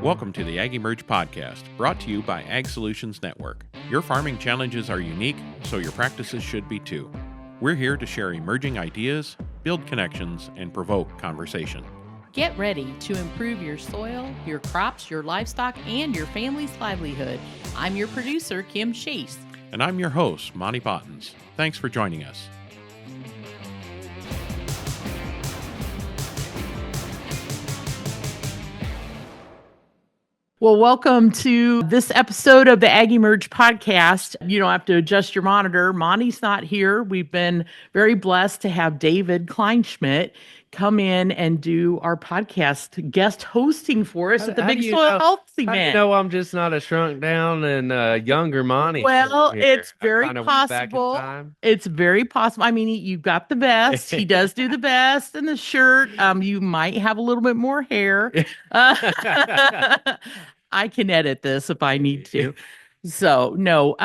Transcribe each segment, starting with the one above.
Welcome to the AgEmerge podcast, brought to you by Ag Solutions Network. Your farming challenges are unique, so your practices should be too. We're here to share emerging ideas, build connections, and provoke conversation. Get ready to improve your soil, your crops, your livestock, and your family's livelihood. I'm your producer, Kim Chase. And I'm your host, Monty Bottens. Thanks for joining us. Well, welcome to this episode of the AgEmerge podcast. You don't have to adjust your monitor. Monty's not here. We've been very blessed to have David Kleinschmidt come in and do our podcast guest hosting for us at the Big Soil Health event. I'm just not a shrunk down and younger Monty. Well, it's very possible. It's very possible. I mean, you got the vest. He does do the vest and the shirt. You might have a little bit more hair. I can edit this if I need to. So, no,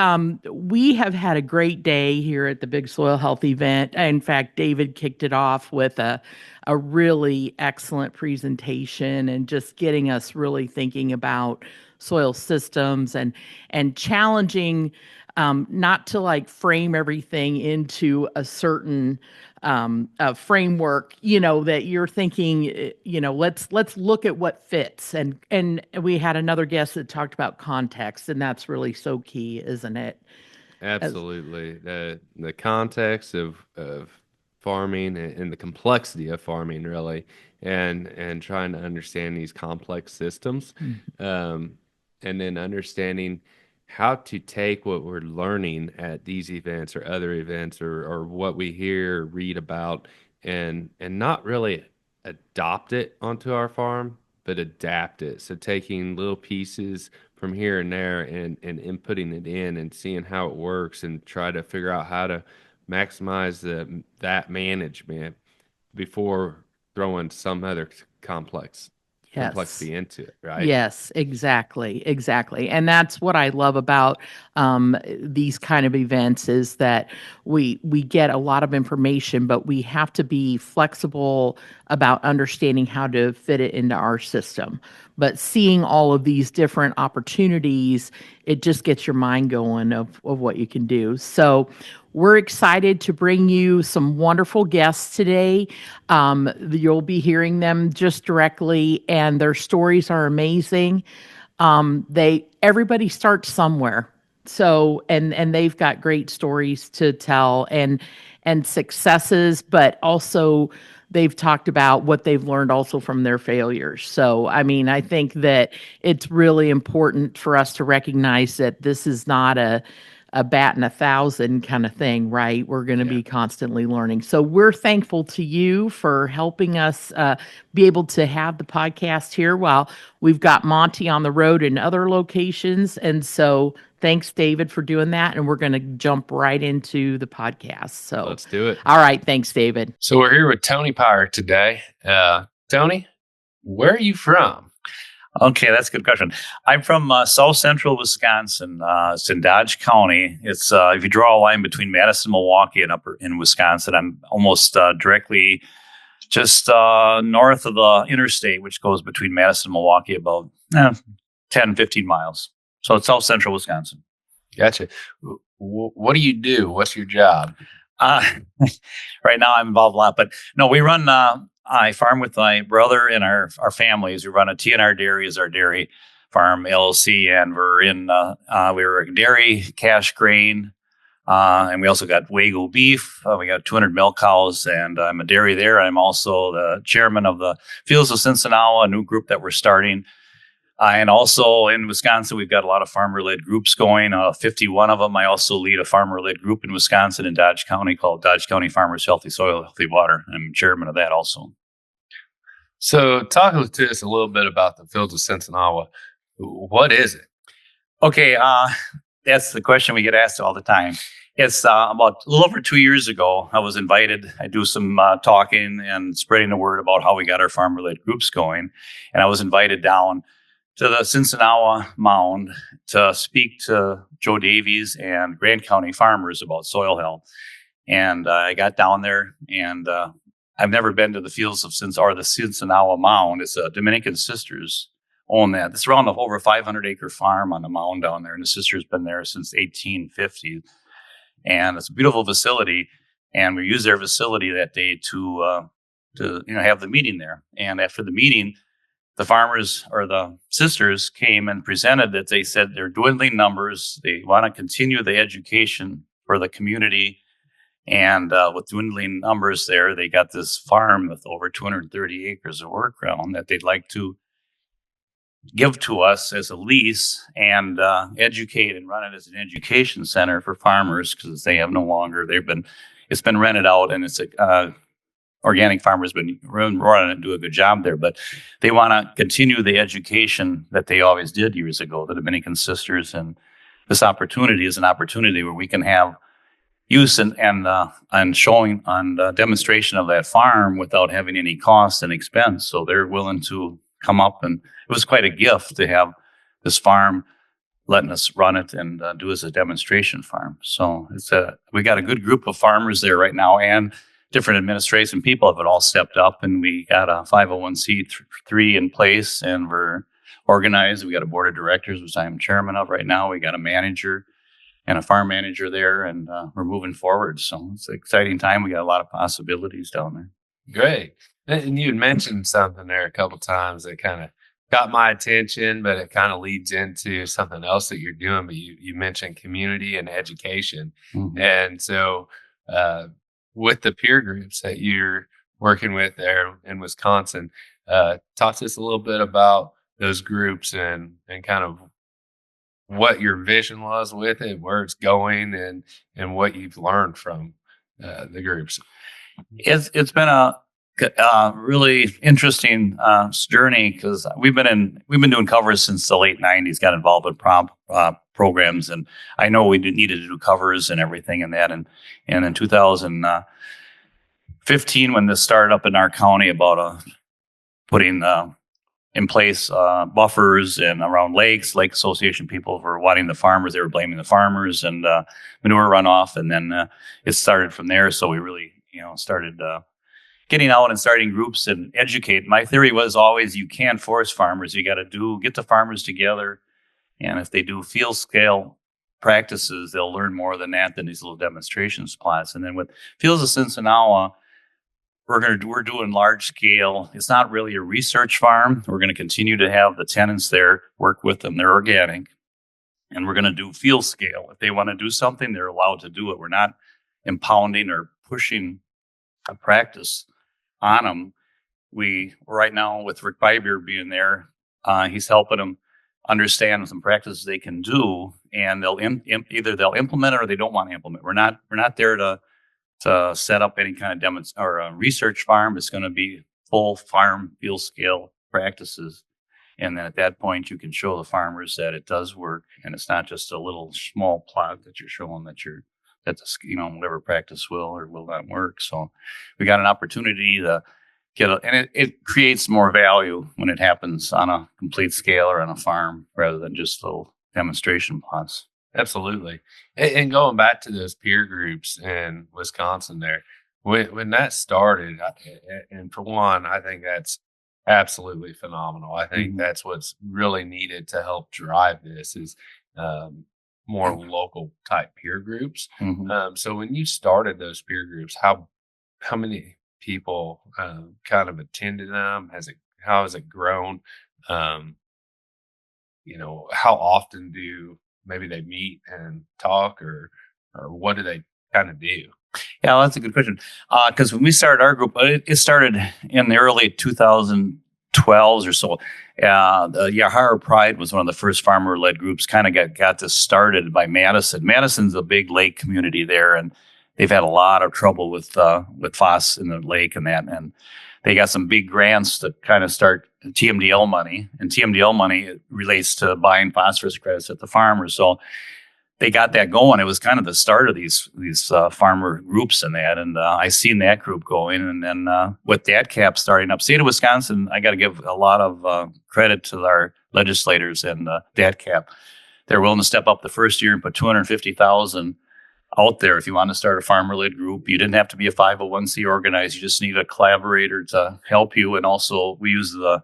we have had a great day here at the Big Soil Health event. In fact, David kicked it off with a really excellent presentation and just getting us really thinking about soil systems and challenging not to like frame everything into a certain framework, that you're thinking, let's look at what fits. And we had another guest that talked about context, and that's really so key, isn't it? Absolutely. The context of farming and the complexity of farming, really, and trying to understand these complex systems, and then understanding how to take what we're learning at these events or other events or what we hear or read about and not really adopt it onto our farm, but adapt it. So taking little pieces from here and there and inputting it in and seeing how it works and try to figure out how to maximize that management before throwing some other complexity into it, right? Yes, exactly. And that's what I love about these kind of events is that we get a lot of information, but we have to be flexible about understanding how to fit it into our system. But seeing all of these different opportunities, it just gets your mind going of what you can do. So we're excited to bring you some wonderful guests today. You'll be hearing them just directly, and their stories are amazing. Everybody starts somewhere. So, and they've got great stories to tell and successes, but also they've talked about what they've learned also from their failures. So, I mean, I think that it's really important for us to recognize that this is not a bat in 1,000 kind of thing, right? We're going to be constantly learning. So we're thankful to you for helping us be able to have the podcast here while we've got Monty on the road in other locations. And so thanks, David, for doing that. And we're going to jump right into the podcast. So let's do it. All right. Thanks, David. So we're here with Tony Pyre today. Tony, where are you from? Okay, that's a good question. I'm from South Central Wisconsin. It's in Dodge County. It's if you draw a line between Madison, Milwaukee, and up in Wisconsin, I'm almost directly just north of the interstate, which goes between Madison and Milwaukee, about 10, 15 miles. So it's South Central Wisconsin. Gotcha. What do you do? What's your job? Right now, I'm involved a lot, but no, we run. I farm with my brother and our families. We run a TNR Dairy as our dairy farm LLC, and we're a dairy, cash grain, and we also got Wagyu beef. We got 200 milk cows, and I'm a dairy there. I'm also the chairman of the Fields of Cincinnati, a new group that we're starting. And also in Wisconsin, we've got a lot of farmer-led groups going, 51 of them. I also lead a farmer-led group in Wisconsin in Dodge County called Dodge County Farmers Healthy Soil, Healthy Water. I'm chairman of that also. So talk to us a little bit about the Fields of Cincinnati. What is it? Okay, that's the question we get asked all the time. It's about a little over 2 years ago, I was invited. I do some talking and spreading the word about how we got our farmer-led groups going. And I was invited down to the Cincinnati Mound to speak to Joe Davies and Grant County farmers about soil health. And I got down there, and I've never been to the Fields of the Cincinnati Mound. It's a Dominican Sisters own that. It's around over 500-acre farm on the mound down there, and the sister's been there since 1850. And it's a beautiful facility, and we used their facility that day to have the meeting there. And after the meeting, the farmers or the sisters came and presented that they said they're dwindling numbers. They want to continue the education for the community. And with dwindling numbers there, they got this farm with over 230 acres of work ground that they'd like to give to us as a lease and educate and run it as an education center for farmers, because they have no longer, it's been rented out, and it's organic farmers been running and do a good job there, but they want to continue the education that they always did years ago, the Dominican sisters. And this opportunity is an opportunity where we can have use and showing on demonstration of that farm without having any cost and expense. So they're willing to come up, and it was quite a gift to have this farm letting us run it and do as a demonstration farm. So we got a good group of farmers there right now, and different administration people have all stepped up, and we got a 501c3 in place, and we're organized. We got a board of directors, which I'm chairman of right now. We got a manager and a farm manager there, and we're moving forward. So it's an exciting time. We got a lot of possibilities down there. Great. And you had mentioned something there a couple times that kind of got my attention, but it kind of leads into something else that you're doing. But you mentioned community and education. Mm-hmm. And so with the peer groups that you're working with there in Wisconsin, talk to us a little bit about those groups and kind of what your vision was with it, where it's going, and what you've learned from the groups. It's been a really interesting journey, because we've been doing covers since the late 90s. Got involved with programs, and I know we needed to do covers and everything and that. And in 2015, when this started up in our county about putting in place buffers and around lakes, Lake Association people were wanting the farmers. They were blaming the farmers and manure runoff, and then it started from there. So we really started getting out and starting groups and educate. My theory was always, you can't force farmers. You got to get the farmers together. And if they do field scale practices, they'll learn more than these little demonstration spots. And then with Fields of Cincinnati, we're doing large scale. It's not really a research farm. We're going to continue to have the tenants there, work with them. They're organic. And we're going to do field scale. If they want to do something, they're allowed to do it. We're not impounding or pushing a practice on them. We right now, with Rick Bybeer being there, he's helping them understand some practices they can do, and they'll either they'll implement it or they don't want to implement. We're not there to set up any kind of or a research farm. It's going to be full farm field scale practices, and then at that point you can show the farmers that it does work, and it's not just a little small plot that you're showing that whatever practice will or will not work. So we got an opportunity to and it creates more value when it happens on a complete scale or on a farm rather than just little demonstration plots. Absolutely. And going back to those peer groups in Wisconsin there, when that started, and for one, I think that's absolutely phenomenal. I think that's what's really needed to help drive this is more local type peer groups. So when you started those peer groups, how many people kind of attended them? How has it grown? How often do maybe they meet and talk, or what do they kind of do? Yeah, well, that's a good question. Because when we started our group, it started in the early 2012s or so. The Yahara Pride was one of the first farmer-led groups. Kind of got this started by Madison. Madison's a big lake community there, and they've had a lot of trouble with phos in the lake and that. And they got some big grants to kind of start TMDL money, and TMDL money relates to buying phosphorus credits at the farmers. So they got that going. It was kind of the start of these farmer groups and that. And I seen that group going. And then with DATCAP starting up, state of Wisconsin, I got to give a lot of credit to our legislators and DATCAP. They're willing to step up the first year and put $250,000 out there. If you want to start a farmer-led group, you didn't have to be a 501c organized. You just need a collaborator to help you. And also, we use the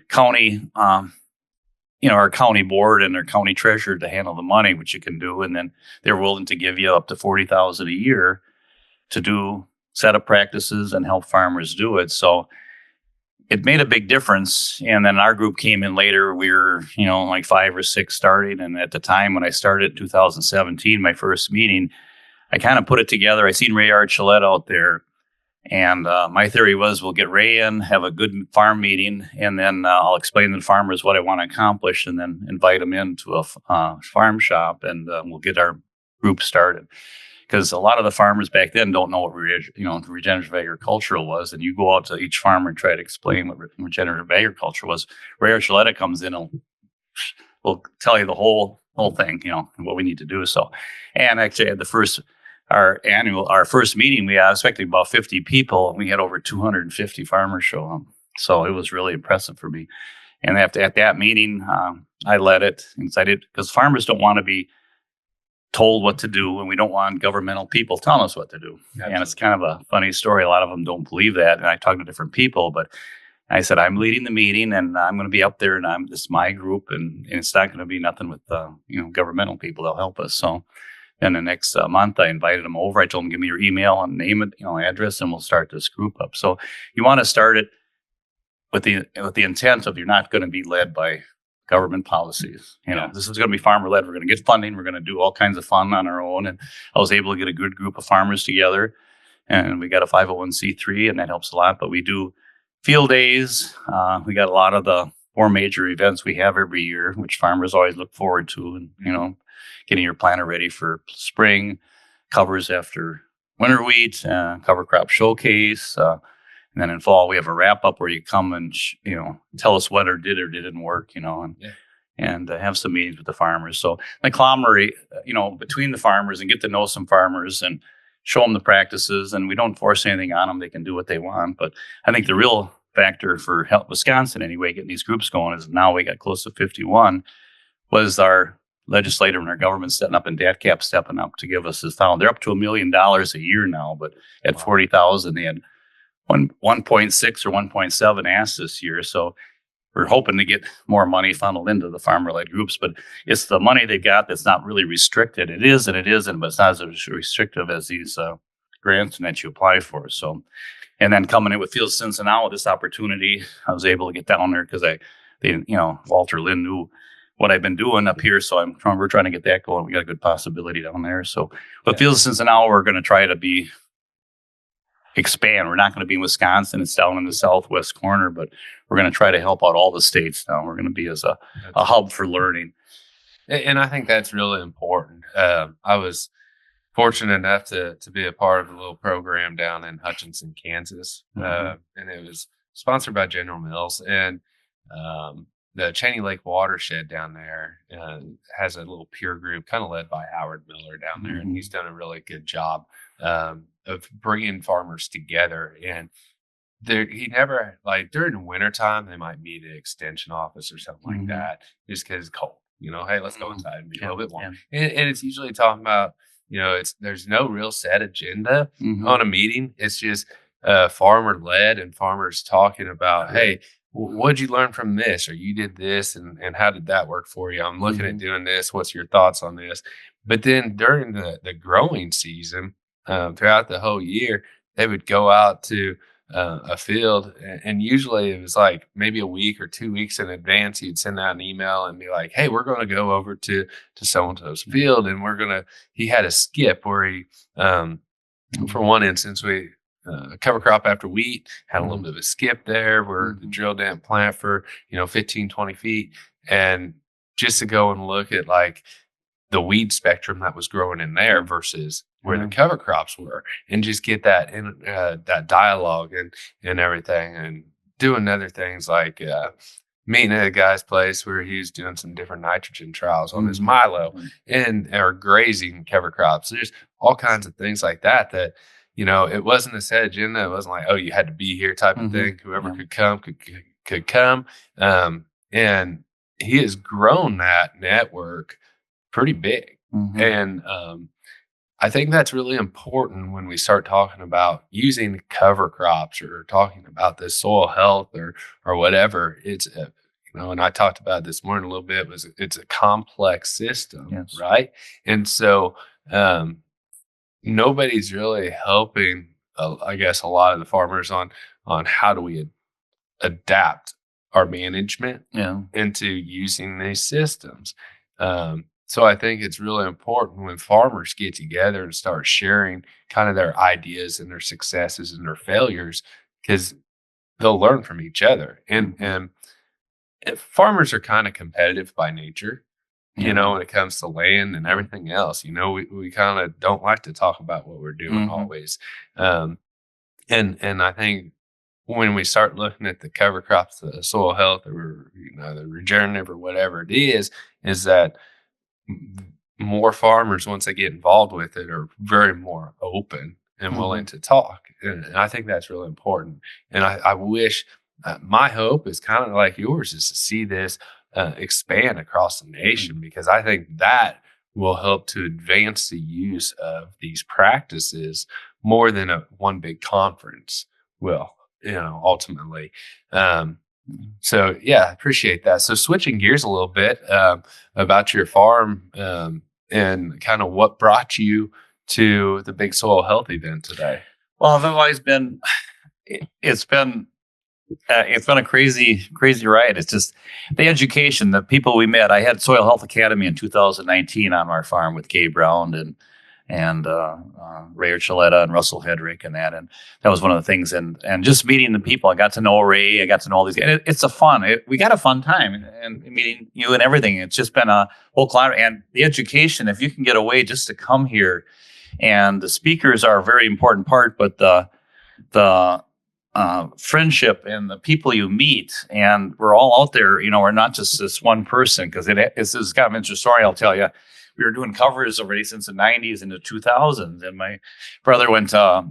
county our county board and our county treasurer to handle the money, which you can do. And then they're willing to give you up to $40,000 a year to do set up practices and help farmers do it. So it made a big difference. And then our group came in later. We were, like 5 or 6 starting. And at the time when I started in 2017, my first meeting, I kind of put it together. I seen Ray Archulette out there. And my theory was we'll get Ray in, have a good farm meeting, and then I'll explain to the farmers what I want to accomplish, and then invite them into a farm shop, and we'll get our group started. Because a lot of the farmers back then don't know what regenerative agriculture was, and you go out to each farmer and try to explain what regenerative agriculture was. Ray Archulette comes in and will tell you the whole thing, and what we need to do. So, and actually, at our first meeting, we had expecting about 50 people. We had over 250 farmers show up. So it was really impressive for me. And at that meeting, I led it because farmers don't want to be told what to do, and we don't want governmental people telling us what to do. Absolutely. And it's kind of a funny story. A lot of them don't believe that. And I talk to different people, but I said, I'm leading the meeting, and I'm going to be up there, and this is my group, and it's not going to be nothing with governmental people. They'll help us. So then the next month, I invited them over. I told them, give me your email and name it, address, and we'll start this group up. So you want to start it with the intent of you're not going to be led by government policies. This is going to be farmer led. We're going to get funding. We're going to do all kinds of fun on our own. And I was able to get a good group of farmers together, and we got a 501c3, and that helps a lot. But we do field days. We got a lot of the 4 major events we have every year, which farmers always look forward to. And, getting your planter ready for spring, covers after winter wheat, cover crop showcase. And then in fall, we have a wrap up where you come and, tell us what did or didn't work, and have some meetings with the farmers. So conglomerate, between the farmers and get to know some farmers and show them the practices. And we don't force anything on them. They can do what they want. But I think the real factor for Help Wisconsin anyway, getting these groups going, is now we got close to 51, was our legislator and our government setting up, and DATCAP stepping up to give us this funding. They're up to $1 million a year now, but at 40,000, they had 1.6 or 1.7 asked this year. So we're hoping to get more money funneled into the farmer-led groups, but it's the money they got that's not really restricted. It is and it isn't, but it's not as restrictive as these grants that you apply for. So, and then coming in with Field Stinson now with this opportunity, I was able to get down there because Walter Lynn knew what I've been doing up here. So we're trying to get that going. We got a good possibility down there. So, but Field Stinson now, we're going to try to expand. We're not going to be in Wisconsin. It's down in the southwest corner, but we're going to try to help out all the states now. We're going to be as a hub for learning. And I think that's really important. I was fortunate enough to be a part of a little program down in Hutchinson, Kansas. And it was sponsored by General Mills. And the Cheney Lake watershed down there has a little peer group kind of led by Howard Miller down there. And he's done a really good job of bringing farmers together. And he never, during the wintertime, they might meet at extension office or something like that, just because it's cold. Hey, let's go inside and be a little bit warm. And it's usually talking about, there's no real set agenda on a meeting. It's just farmer led and farmers talking about, hey, what'd you learn from this? Or you did this, and how did that work for you? I'm looking at doing this. What's your thoughts on this? But then during the growing season, throughout the whole year, they would go out to a field, and usually it was maybe a week or 2 weeks in advance. You'd send out an email and be like, hey, we're going to go over to so-and-so's field, and he had a skip where he, for one instance, we cover crop after wheat, had a little bit of a skip there where the drill didn't plant for 15, 20 feet, and just to go and look at the weed spectrum that was growing in there versus where the cover crops were, and just get that that dialogue and everything, and doing other things like meeting at a guy's place where he was doing some different nitrogen trials on his milo or grazing cover crops. There's all kinds of things like that it wasn't a set agenda. It wasn't oh, you had to be here type of thing. Whoever could come could come. And he has grown that network pretty big. And I think that's really important when we start talking about using cover crops or talking about this soil health or whatever. It's and I talked about it this morning a little bit, was it's a complex system, Yes. right? And so nobody's really helping, I guess, a lot of the farmers on how do we adapt our management into using these systems. So I think it's really important when farmers get together and start sharing kind of their ideas and their successes and their failures, because they'll learn from each other. And farmers are kind of competitive by nature, you know, when it comes to land and everything else. You know, we kind of don't like to talk about what we're doing always. And I think when we start looking at the cover crops, the soil health, or the regenerative or whatever it is that more farmers, once they get involved with it, are very more open and willing to talk. And I think that's really important. And I wish, my hope is kind of like yours, is to see this expand across the nation, because I think that will help to advance the use of these practices more than one big conference will, ultimately. So yeah, I appreciate that. So switching gears a little bit, about your farm, and kind of what brought you to the big soil health event today. Well, I've always been, it's been a crazy ride. It's just the education, the people we met. I had Soil Health Academy in 2019 on our farm with Gabe Brown and Ray Archuleta and Russell Hedrick and that was one of the things. And just meeting the people, I got to know Ray, I got to know all these guys. It's a fun. We got a fun time and meeting you and everything. It's just been a whole cloud. And the education, if you can get away just to come here, and the speakers are a very important part, but the friendship and the people you meet, and we're all out there, we're not just this one person, because this is kind of an interesting story. I'll tell you, we were doing covers already since the 90s into 2000s, and my brother went to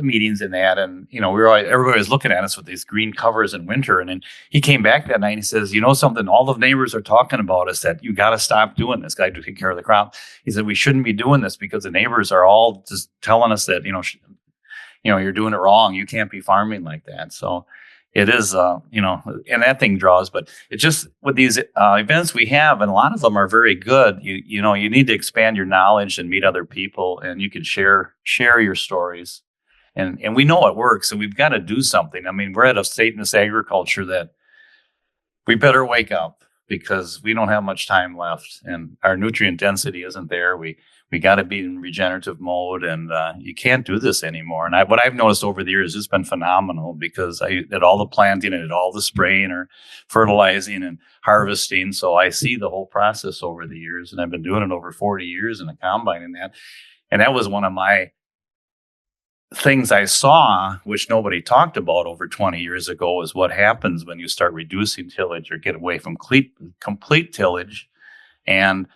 meetings in that, and everybody was looking at us with these green covers in winter, and then he came back that night and he says, something, all the neighbors are talking about us, that you got to stop doing this, guy to take care of the crop. He said we shouldn't be doing this because the neighbors are all just telling us that you're doing it wrong. You can't be farming like that. So it is, and that thing draws. But it's just with these events we have, and a lot of them are very good. You need to expand your knowledge and meet other people, and you can share your stories. And we know it works, and we've got to do something. I mean, we're at a state in this agriculture that we better wake up, because we don't have much time left, and our nutrient density isn't there. We got to be in regenerative mode, and you can't do this anymore. And what I've noticed over the years, it's been phenomenal, because I did all the planting, I did all the spraying or fertilizing and harvesting. So I see the whole process over the years, and I've been doing it over 40 years in a combine and that. And that was one of my things I saw, which nobody talked about over 20 years ago, is what happens when you start reducing tillage or get away from complete tillage, and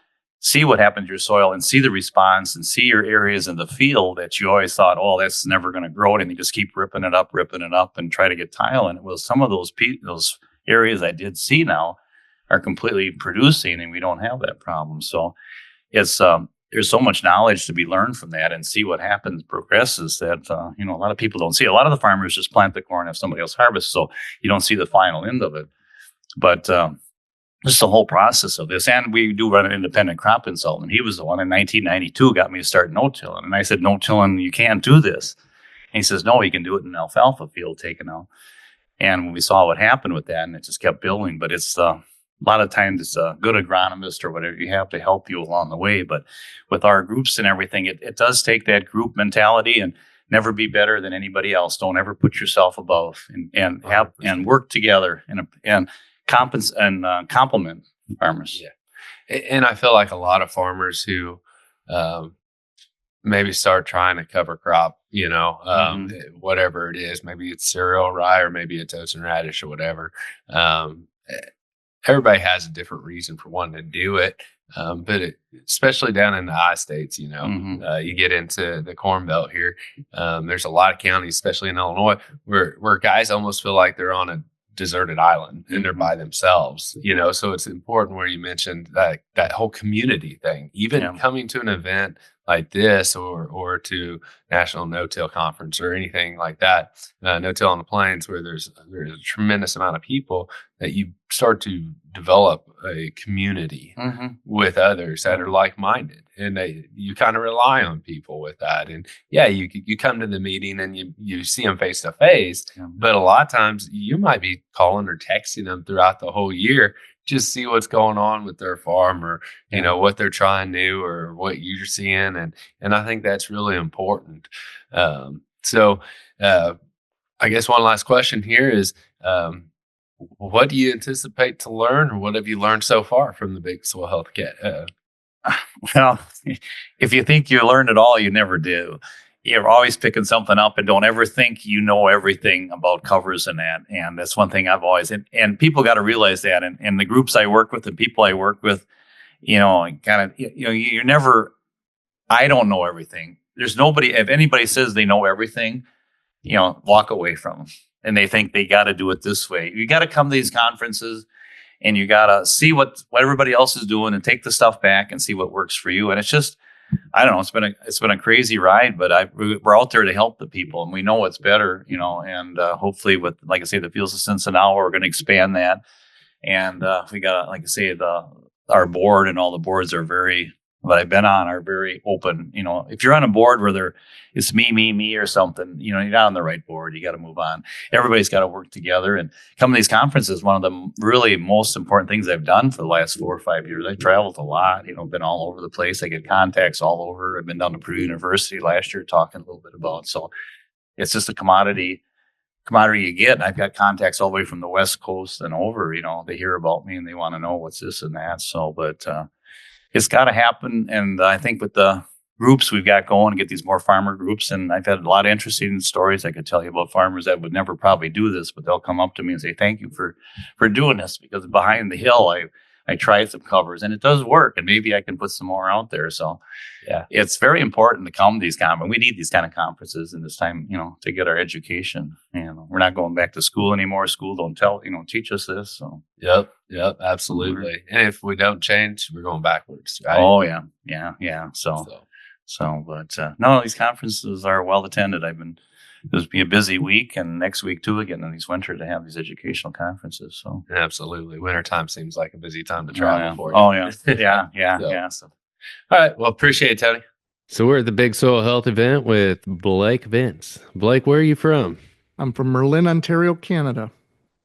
see what happened to your soil, and see the response, and see your areas in the field that you always thought, oh, that's never going to grow, and you just keep ripping it up and try to get tile in it. Well, some of those areas I did see now are completely producing, and we don't have that problem. So it's there's so much knowledge to be learned from that, and see what happens, progresses, that a lot of people don't see. A lot of the farmers just plant the corn, have somebody else harvest, so you don't see the final end of it. But just the whole process of this. And we do run an independent crop consultant. He was the one in 1992 got me to start no-tilling. And I said, no-tilling, you can't do this. And he says, no, you can do it in an alfalfa field taken out. And when we saw what happened with that, and it just kept building. But it's a lot of times it's a good agronomist or whatever you have to help you along the way. But with our groups and everything, it does take that group mentality, and never be better than anybody else. Don't ever put yourself above, and have and work together and complement farmers. Yeah. And I feel like a lot of farmers who maybe start trying to cover crop, whatever it is, maybe it's cereal rye, or maybe it's oats and radish or whatever. Everybody has a different reason for wanting to do it. But especially down in the high states, you get into the Corn Belt here. There's a lot of counties, especially in Illinois, where guys almost feel like they're on a deserted island and they're by themselves, so it's important where you mentioned that whole community thing, even coming to an event like this, or to National No-Till Conference or anything like that, No-Till on the Plains, where there's a tremendous amount of people, that you start to develop a community with others that are like-minded, and you kind of rely on people with that. And yeah, you come to the meeting and you see them face to face, but a lot of times you might be calling or texting them throughout the whole year, just see what's going on with their farm, or you know, what they're trying new, or what you're seeing. And I think that's really important. So I guess one last question here is, what do you anticipate to learn, or what have you learned so far from the Big Soil Health Well, if you think you learned it all, you never do. You're always picking something up, and don't ever think you know everything about covers and that. And that's one thing I've always, and people got to realize that. And the groups I work with, the people I work with, you know, you're never, I don't know everything. There's nobody, if anybody says they know everything, you know, walk away from them. And they think they got to do it this way. You got to come to these conferences, and you got to see what everybody else is doing, and take the stuff back and see what works for you. And it's just, I don't know, it's been a crazy ride, but we're out there to help the people, and we know what's better, you know, and hopefully with, like I say, the Fields of Cincinnati, we're going to expand that. And we got, like I say, our board, and all the boards are that I've been on are very open. You know, if you're on a board where it's me, or something, you know, you're not on the right board. You got to move on. Everybody's got to work together. And come to these conferences, one of the really most important things I've done for the last 4 or 5 years. I've traveled a lot, you know, been all over the place. I get contacts all over. I've been down to Purdue University last year talking a little bit about. So it's just a commodity you get. And I've got contacts all the way from the West Coast and over. You know, they hear about me and they want to know what's this and that. So, but it's got to happen. And I think with the groups we've got going, get these more farmer groups. And I've had a lot of interesting stories I could tell you about farmers that would never probably do this, but they'll come up to me and say, thank you for doing this, because behind the hill, I tried some covers and it does work, and maybe I can put some more out there. So yeah, it's very important to come to these conferences. We need these kind of conferences in this time, you know, to get our education. You know, we're not going back to school anymore. School don't teach us this. So Yep, absolutely. And if we don't change, we're going backwards, right? Oh yeah. So, but no, these conferences are well attended. There's be a busy week, and next week too, again in these winter, to have these educational conferences. So absolutely, wintertime seems like a busy time to travel for you. Oh yeah, yeah. So, all right, well, appreciate it, Tony. So we're at the Big Soil Health event with Blake Vince. Blake, where are you from? I'm from Merlin, Ontario, Canada,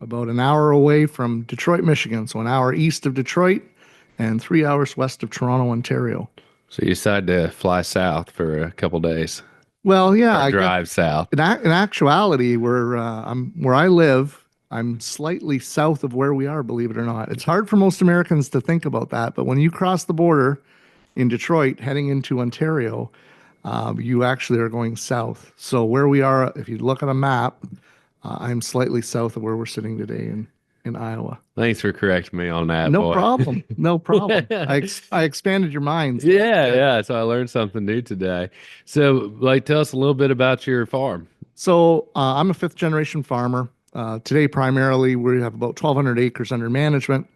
about an hour away from Detroit, Michigan. So an hour east of Detroit and 3 hours west of Toronto, Ontario. So you decided to fly south for a couple days. Well, yeah, I drive south. In actuality, where I live, I'm slightly south of where we are, believe it or not. It's hard for most Americans to think about that, but when you cross the border in Detroit heading into Ontario, you actually are going south. So where we are, if you look at a map, I'm slightly south of where we're sitting today in Iowa. Thanks for correcting me on that. No problem. No problem. I expanded your minds. Yeah. So I learned something new today. So, like, tell us a little bit about your farm. So I'm a 5th generation farmer. Today, primarily, we have about 1,200 acres under management.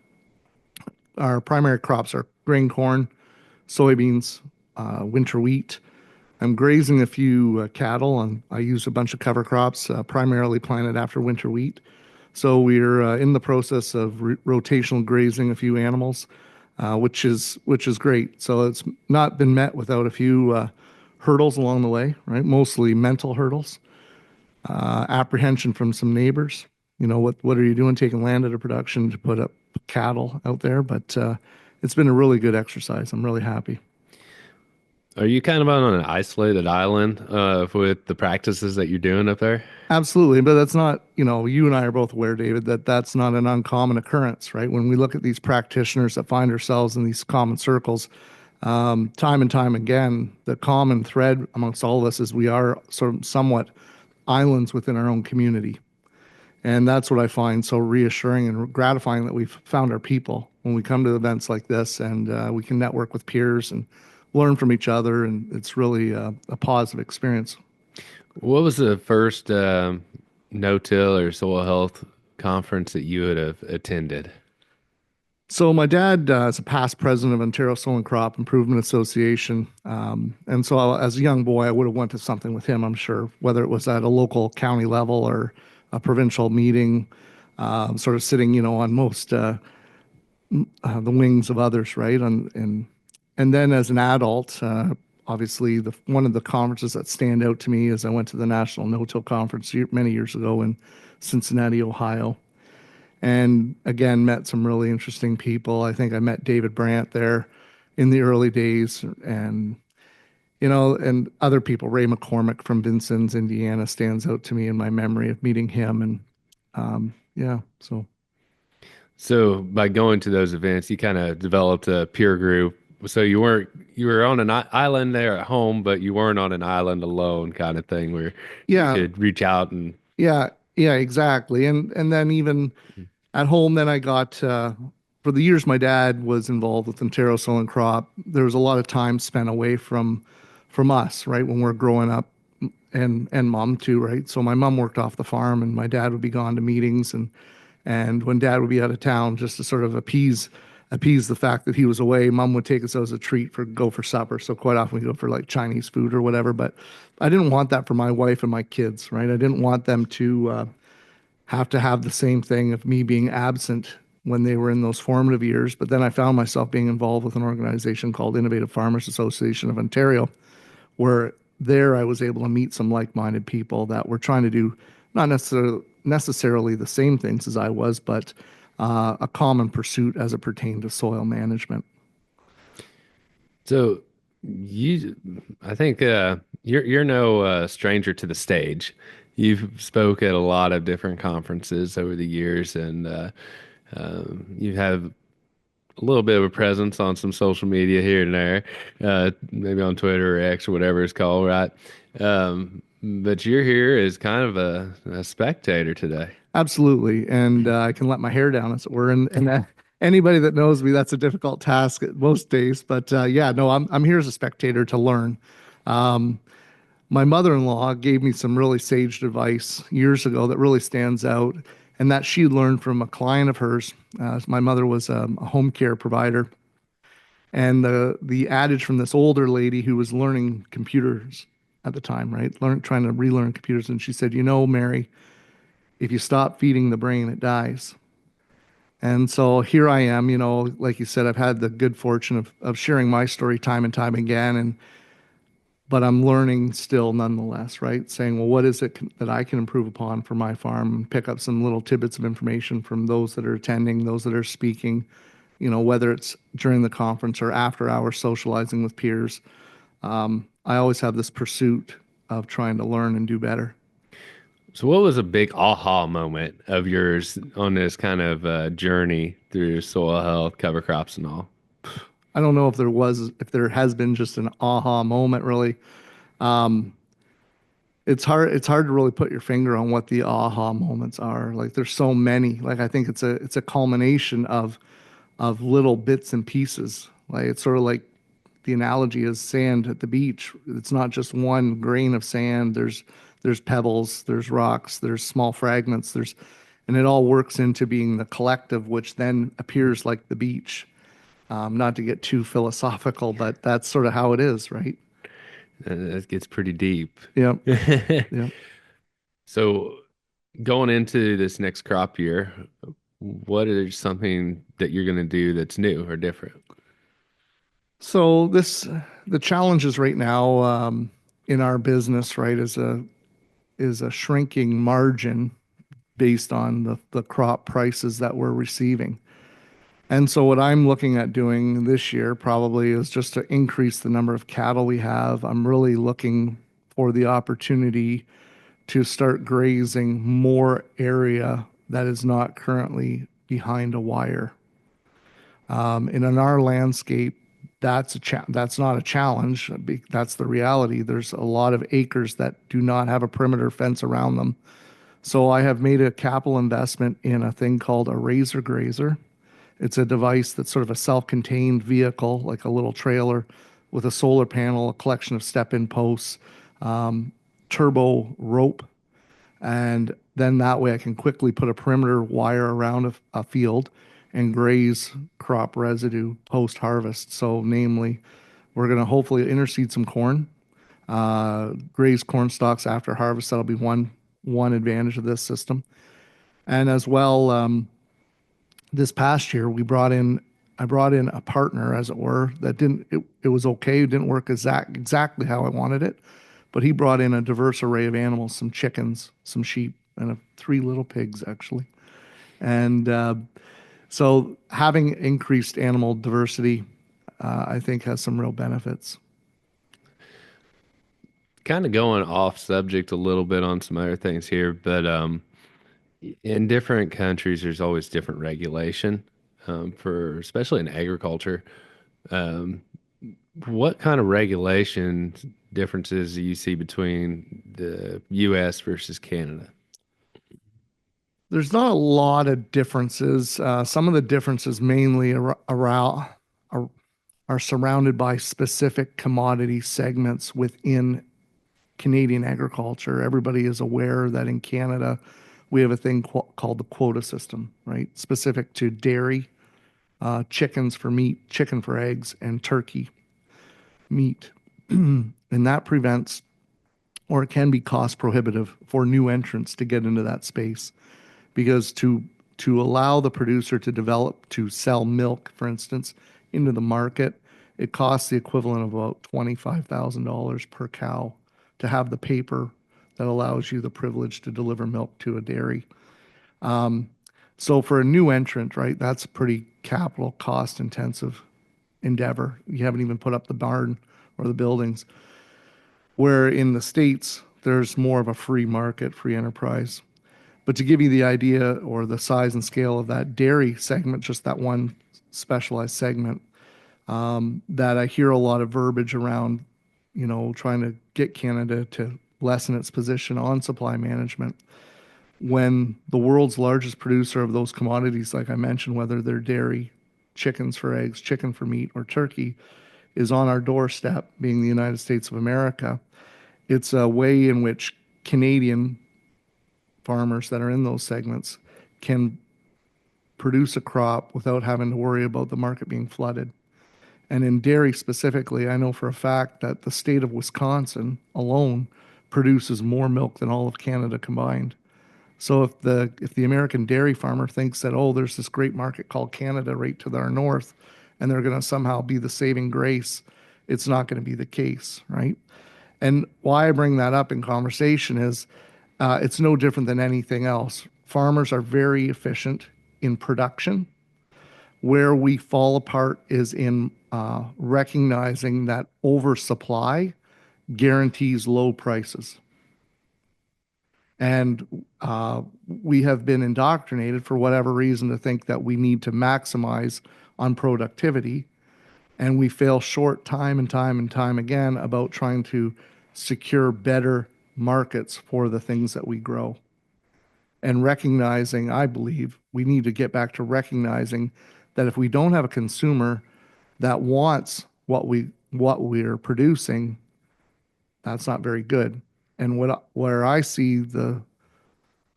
Our primary crops are grain corn, soybeans, winter wheat. I'm grazing a few cattle, and I use a bunch of cover crops, primarily planted after winter wheat. So we're in the process of rotational grazing a few animals, which is great. So it's not been met without a few hurdles along the way, right? Mostly mental hurdles, apprehension from some neighbors. You know, what are you doing taking land out of production to put up cattle out there? But it's been a really good exercise. I'm really happy. Are you kind of on an isolated island with the practices that you're doing up there? Absolutely. But that's not, you and I are both aware, David, that's not an uncommon occurrence, right? When we look at these practitioners that find ourselves in these common circles, time and time again, the common thread amongst all of us is we are sort of somewhat islands within our own community. And that's what I find so reassuring and gratifying, that we've found our people when we come to events like this, and we can network with peers and learn from each other, and it's really a positive experience. What was the first no-till or soil health conference that you would have attended? So my dad is a past president of Ontario Soil and Crop Improvement Association, and so as a young boy, I would have went to something with him. I'm sure, whether it was at a local county level or a provincial meeting, sort of sitting, on most the wings of others, right? And then as an adult, obviously one of the conferences that stand out to me is I went to the National No-Till Conference many years ago in Cincinnati, Ohio, and again met some really interesting people. I think I met David Brandt there in the early days, and and other people. Ray McCormick from Vincennes, Indiana, stands out to me in my memory of meeting him, and yeah, so. So by going to those events, you kind of developed a peer group. So you were on an island there at home, but you weren't on an island alone, kind of thing, where you Yeah, could reach out and yeah, yeah, exactly. And then even at home, then I got for the years my dad was involved with Ontario Soil and Crop. There was a lot of time spent away from us, right, when we're growing up, and mom too, right. So my mom worked off the farm, and my dad would be gone to meetings, and when dad would be out of town, just to sort of appease the fact that he was away, mom would take us as a treat for go for supper. So quite often we go for like Chinese food or whatever. But I didn't want that for my wife and my kids, right? I didn't want them to have the same thing of me being absent when they were in those formative years. But then I found myself being involved with an organization called Innovative Farmers Association of Ontario, where there I was able to meet some like-minded people that were trying to do not necessarily the same things as I was, but a common pursuit as it pertained to soil management. so I think you're no stranger to the stage. You've spoke at a lot of different conferences over the years, and you have a little bit of a presence on some social media here and there, maybe on Twitter or X or whatever it's called, right? But you're here as kind of a spectator today. Absolutely, and I can let my hair down, as it were. And anybody that knows me, that's a difficult task at most days. But yeah, no, I'm here as a spectator to learn. Um, my mother-in-law gave me some really sage advice years ago that really stands out, and that she learned from a client of hers. My mother was a home care provider, and the adage from this older lady who was learning computers at the time, right, trying to relearn computers, and she said, Mary, if you stop feeding the brain, it dies. And so here I am, like you said, I've had the good fortune of sharing my story time and time again, but I'm learning still nonetheless, right? Saying, well, what is it that I can improve upon for my farm, and pick up some little tidbits of information from those that are attending, those that are speaking, whether it's during the conference or after hours socializing with peers. I always have this pursuit of trying to learn and do better. So, what was a big aha moment of yours on this kind of journey through soil health, cover crops, and all? I don't know if there has been just an aha moment, really. Um, it's hard to really put your finger on what the aha moments are. Like there's so many. Like I think it's a culmination of little bits and pieces. Like it's sort of like the analogy is sand at the beach. It's not just one grain of sand. There's pebbles, there's rocks, there's small fragments, and it all works into being the collective, which then appears like the beach. Not to get too philosophical, but that's sort of how it is, right? That gets pretty deep. Yep. Yep. So, going into this next crop year, what is something that you're going to do that's new or different? So the challenges right now in our business, right, is a shrinking margin based on the crop prices that we're receiving. And so what I'm looking at doing this year probably is just to increase the number of cattle we have. I'm really looking for the opportunity to start grazing more area that is not currently behind a wire. And in our landscape, that's not a challenge. That's the reality. There's a lot of acres that do not have a perimeter fence around them. So I have made a capital investment in a thing called a razor grazer. It's a device that's sort of a self-contained vehicle, like a little trailer with a solar panel, a collection of step-in posts, turbo rope, and then that way I can quickly put a perimeter wire around a field, and graze crop residue post-harvest. So namely, we're going to hopefully interseed some corn, graze corn stalks after harvest. That'll be one advantage of this system. And as well, this past year, I brought in a partner, as it were, that it was okay. It didn't work exactly how I wanted it, but he brought in a diverse array of animals, some chickens, some sheep, and 3 little pigs, actually. And so having increased animal diversity, I think has some real benefits. Kind of going off subject a little bit on some other things here, but in different countries, there's always different regulation for, especially in agriculture. Um, what kind of regulation differences do you see between the U.S. versus Canada? There's not a lot of differences. Some of the differences mainly around are surrounded by specific commodity segments within Canadian agriculture. Everybody is aware that in Canada, we have a thing called the quota system, right? Specific to dairy, chickens for meat, chicken for eggs, and turkey meat. And that prevents, or it can be cost prohibitive for new entrants to get into that space, because to allow the producer to sell milk, for instance, into the market, it costs the equivalent of about $25,000 per cow to have the paper that allows you the privilege to deliver milk to a dairy. So for a new entrant, right, that's a pretty capital cost intensive endeavor. You haven't even put up the barn or the buildings. Where in the States, there's more of a free market, free enterprise. But to give you the idea or the size and scale of that dairy segment, just that one specialized segment, that I hear a lot of verbiage around, trying to get Canada to lessen its position on supply management. When the world's largest producer of those commodities, like I mentioned, whether they're dairy, chickens for eggs, chicken for meat, or turkey, is on our doorstep, being the United States of America, it's a way in which Canadian farmers that are in those segments can produce a crop without having to worry about the market being flooded. And in dairy specifically, I know for a fact that the state of Wisconsin alone produces more milk than all of Canada combined. So if the American dairy farmer thinks that, oh, there's this great market called Canada right to our north, and they're going to somehow be the saving grace, it's not going to be the case, right? And why I bring that up in conversation is it's no different than anything else. Farmers are very efficient in production. Where we fall apart is in recognizing that oversupply guarantees low prices. And we have been indoctrinated for whatever reason to think that we need to maximize on productivity. And we fail short time and time again about trying to secure better markets for the things that we grow. And recognizing, I believe, we need to get back to recognizing that if we don't have a consumer that wants what we're producing, that's not very good. And where I see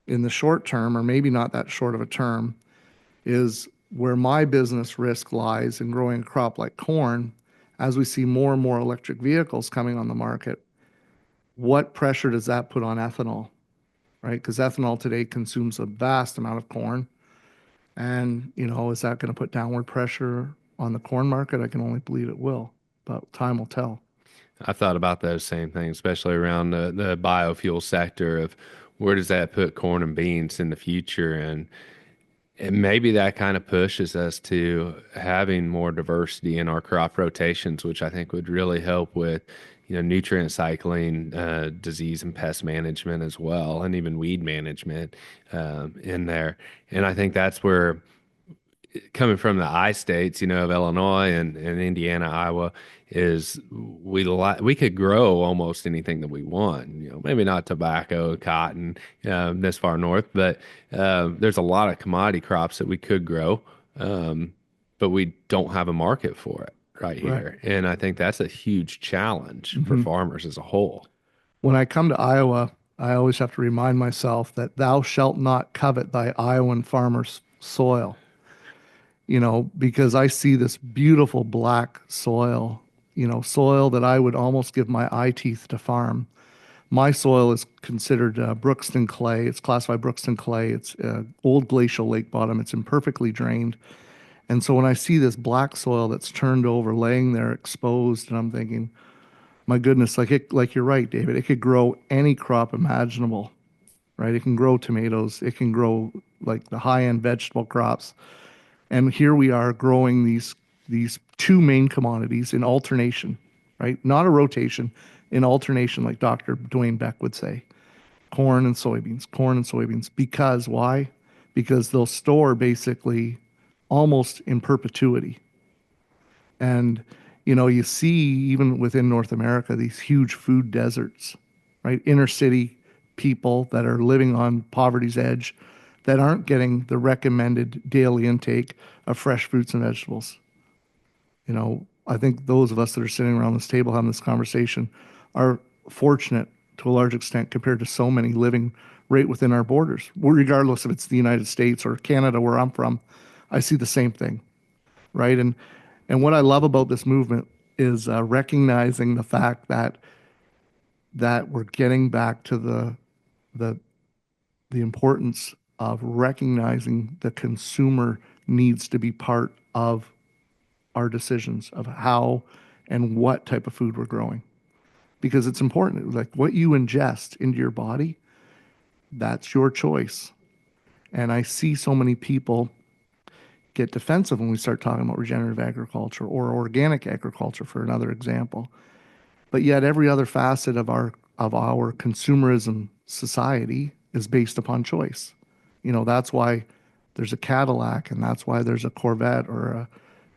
in the short term, or maybe not that short of a term, is where my business risk lies in growing a crop like corn. As we see more and more electric vehicles coming on the market, what pressure does that put on ethanol, right? Because ethanol today consumes a vast amount of corn. And, is that going to put downward pressure on the corn market? I can only believe it will, but time will tell. I thought about those same things, especially around the biofuel sector of where does that put corn and beans in the future, and maybe that kind of pushes us to having more diversity in our crop rotations, which I think would really help with nutrient cycling, disease and pest management as well, and even weed management in there. And I think that's where, coming from the I states, of Illinois and Indiana, Iowa, is we could grow almost anything that we want. Maybe not tobacco, cotton, this far north, but there's a lot of commodity crops that we could grow, but we don't have a market for it right here. Right. And I think that's a huge challenge for farmers as a whole. When I come to Iowa, I always have to remind myself that thou shalt not covet thy Iowan farmer's soil. because I see this beautiful black soil, soil that I would almost give my eye teeth to farm. My soil is considered Brookston clay. It's classified Brookston clay. It's old glacial lake bottom. It's imperfectly drained. And so when I see this black soil that's turned over, laying there exposed, and I'm thinking, my goodness, like you're right, David, it could grow any crop imaginable, right? It can grow tomatoes. It can grow like the high-end vegetable crops. And here we are growing these two main commodities in alternation, right? Not a rotation, in alternation, like Dr. Dwayne Beck would say. Corn and soybeans. Because why? Because they'll store basically almost in perpetuity. And you see even within North America these huge food deserts, right? Inner city people that are living on poverty's edge that aren't getting the recommended daily intake of fresh fruits and vegetables. I think those of us that are sitting around this table having this conversation are fortunate to a large extent compared to so many living right within our borders. Regardless if it's the United States or Canada where I'm from, I see the same thing, right? And what I love about this movement is recognizing the fact that we're getting back to the importance of recognizing the consumer needs to be part of our decisions of how and what type of food we're growing. Because it's important, like what you ingest into your body, that's your choice. And I see so many people get defensive when we start talking about regenerative agriculture or organic agriculture, for another example. But yet every other facet of our consumerism society is based upon choice. That's why there's a Cadillac, and that's why there's a Corvette or a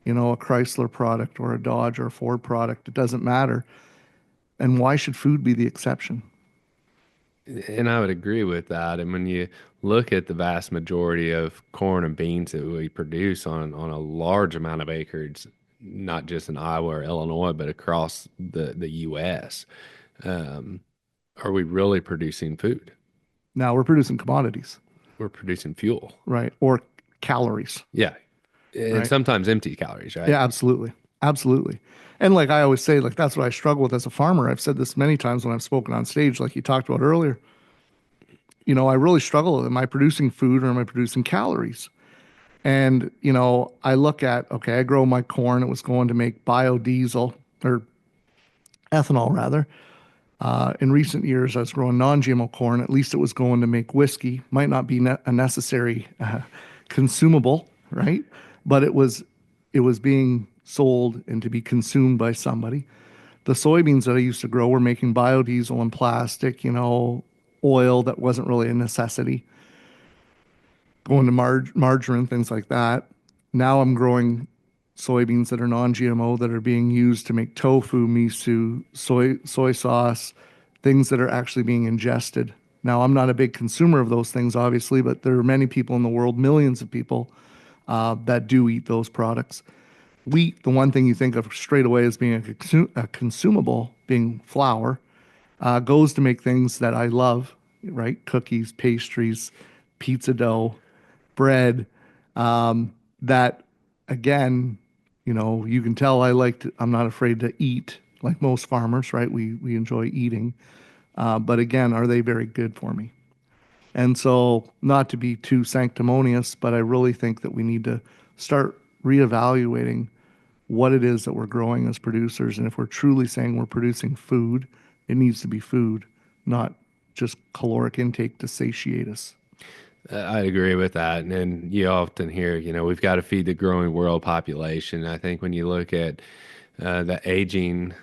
Chrysler product or a Dodge or a Ford product. It doesn't matter. And why should food be the exception? And I would agree with that. And when you look at the vast majority of corn and beans that we produce on a large amount of acreage, not just in Iowa or Illinois, but across the U.S., are we really producing food? Now we're producing commodities, We're producing fuel. right? Or calories. Yeah. And Right. sometimes empty calories, right? Yeah, absolutely. Absolutely. And like I always say, like that's what I struggle with as a farmer. I've said this many times when I've spoken on stage, like you talked about earlier. I really struggle. Am I producing food or am I producing calories? And, I look at, okay, I grow my corn. It was going to make biodiesel or ethanol rather. In recent years, I was growing non-GMO corn. At least it was going to make whiskey. Might not be a necessary consumable, right? But it was being sold and to be consumed by somebody. The soybeans that I used to grow were making biodiesel and plastic, oil that wasn't really a necessity. Going to margarine, things like that. Now I'm growing soybeans that are non-GMO that are being used to make tofu, miso, soy sauce, things that are actually being ingested. Now, I'm not a big consumer of those things, obviously, but there are many people in the world, millions of people, that do eat those products. Wheat, the one thing you think of straight away as being a consumable, being flour, goes to make things that I love, right? Cookies, pastries, pizza dough, bread, that again, you can tell I'm not afraid to eat like most farmers, right? We enjoy eating. But again, are they very good for me? And so, not to be too sanctimonious, but I really think that we need to start reevaluating what it is that we're growing as producers. And if we're truly saying we're producing food, it needs to be food, not just caloric intake to satiate us. I agree with that. And you often hear, we've got to feed the growing world population. I think when you look at the aging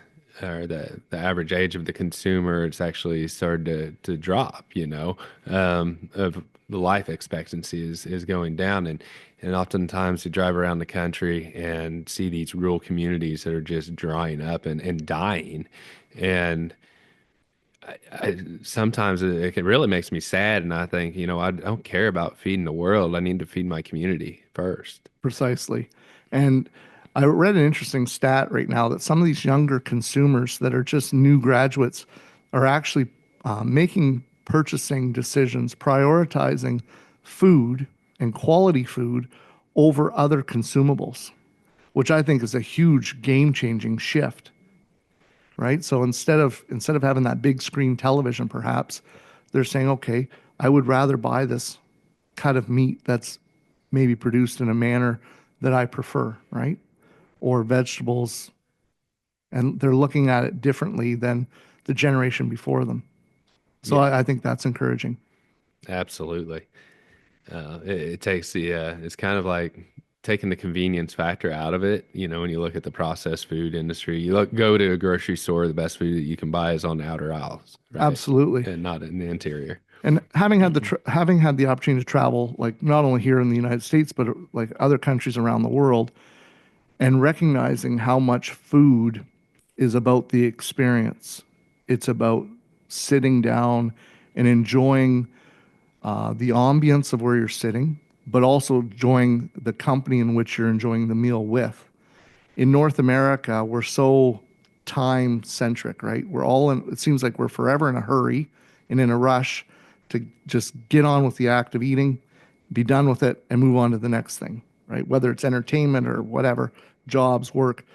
or the average age of the consumer, it's actually started to drop, of the life expectancy is going down. And oftentimes you drive around the country and see these rural communities that are just drying up and dying. And sometimes it really makes me sad. And I think, I don't care about feeding the world. I need to feed my community first. Precisely. And I read an interesting stat right now that some of these younger consumers that are just new graduates are actually making purchasing decisions, prioritizing food and quality food over other consumables, which I think is a huge game-changing shift, right? So instead of having that big screen television, perhaps they're saying, okay, I would rather buy this cut of meat that's maybe produced in a manner that I prefer, right? Or vegetables, and they're looking at it differently than the generation before them. So Yeah, I think that's encouraging. absolutely. It takes it's kind of like taking the convenience factor out of it. You know, when you look at the processed food industry, go to a grocery store, the best food that you can buy is on the outer aisles, right? Absolutely. And not in the interior. And having had the opportunity to travel, like not only here in the United States, but like other countries around the world, and recognizing how much food is about the experience. It's about sitting down and enjoying the ambience of where you're sitting, but also enjoying the company in which you're enjoying the meal with. In North America, we're so time centric, right? We're all in, it seems like we're forever in a hurry and in a rush to just get on with the act of eating, be done with it, and move on to the next thing, right? Whether it's entertainment or whatever, jobs, work.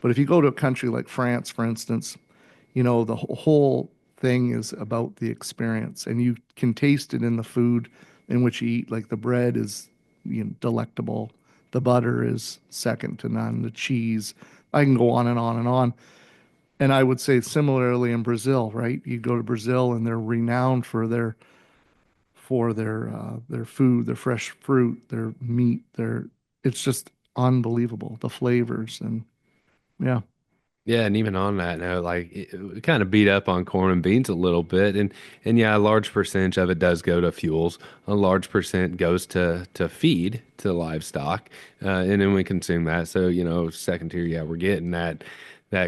But if you go to a country like France, for instance, the whole thing is about the experience, and you can taste it in the food in which you eat. Like the bread is, delectable, the butter is second to none, the cheese. I can go on and on and on. And I would say similarly in Brazil, right? You go to Brazil and they're renowned for their food, their fresh fruit, their meat, their it's just unbelievable, the flavors. And yeah. Yeah, and even on that note, like it kind of beat up on corn and beans a little bit, and yeah, a large percentage of it does go to fuels. A large percent goes to feed to livestock, and then we consume that. So second tier, yeah, we're getting that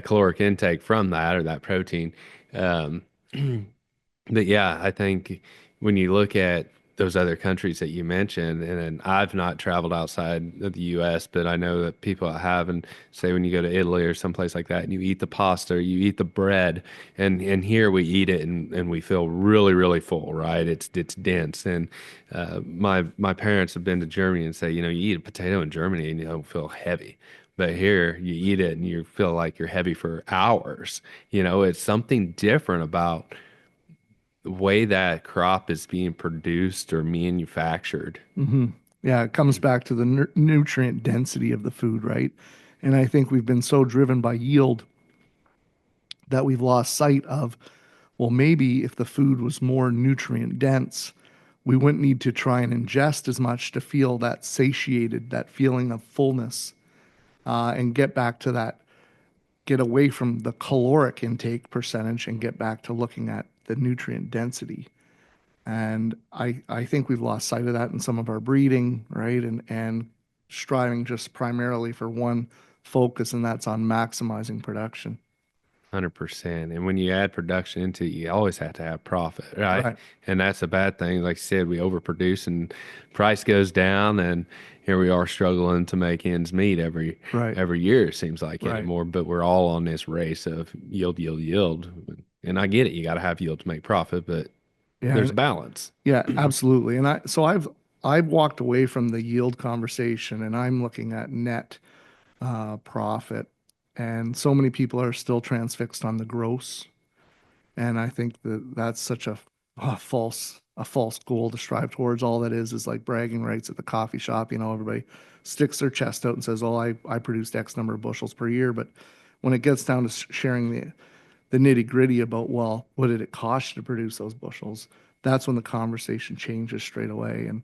caloric intake from that or that protein. Um, but yeah, I think when you look at those other countries that you mentioned, and I've not traveled outside of the U.S., but I know that people have, and say when you go to Italy or someplace like that, and you eat the pasta, you eat the bread, and here we eat it and we feel really, really full, right? It's dense, and my parents have been to Germany and say, you eat a potato in Germany and you don't feel heavy. But here you eat it and you feel like you're heavy for hours. It's something different about the way that crop is being produced or manufactured. Yeah, it comes back to the nutrient density of the food, right? And I think we've been so driven by yield that we've lost sight of, well, maybe if the food was more nutrient dense, we wouldn't need to try and ingest as much to feel that satiated, that feeling of fullness, and get back to that, get away from the caloric intake percentage and get back to looking at the nutrient density. And I think we've lost sight of that in some of our breeding, right? And striving just primarily for one focus, and that's on maximizing production. 100%. And when you add production into it, you always have to have profit, right? Right. And that's a bad thing. Like I said, we overproduce and price goes down, and here we are struggling to make ends meet Right. every year, it seems like Right. anymore. But we're all on this race of yield, yield, yield. And I get it. You got to have yield to make profit, but Yeah. there's a balance. Yeah, absolutely. And I've walked away from the yield conversation, and I'm looking at net profit. And so many people are still transfixed on the gross. And I think that that's such a false goal to strive towards. All that is like bragging rights at the coffee shop. Everybody sticks their chest out and says, "Oh, I produced X number of bushels per year." But when it gets down to sharing the nitty gritty about, well, what did it cost you to produce those bushels? That's when the conversation changes straight away. And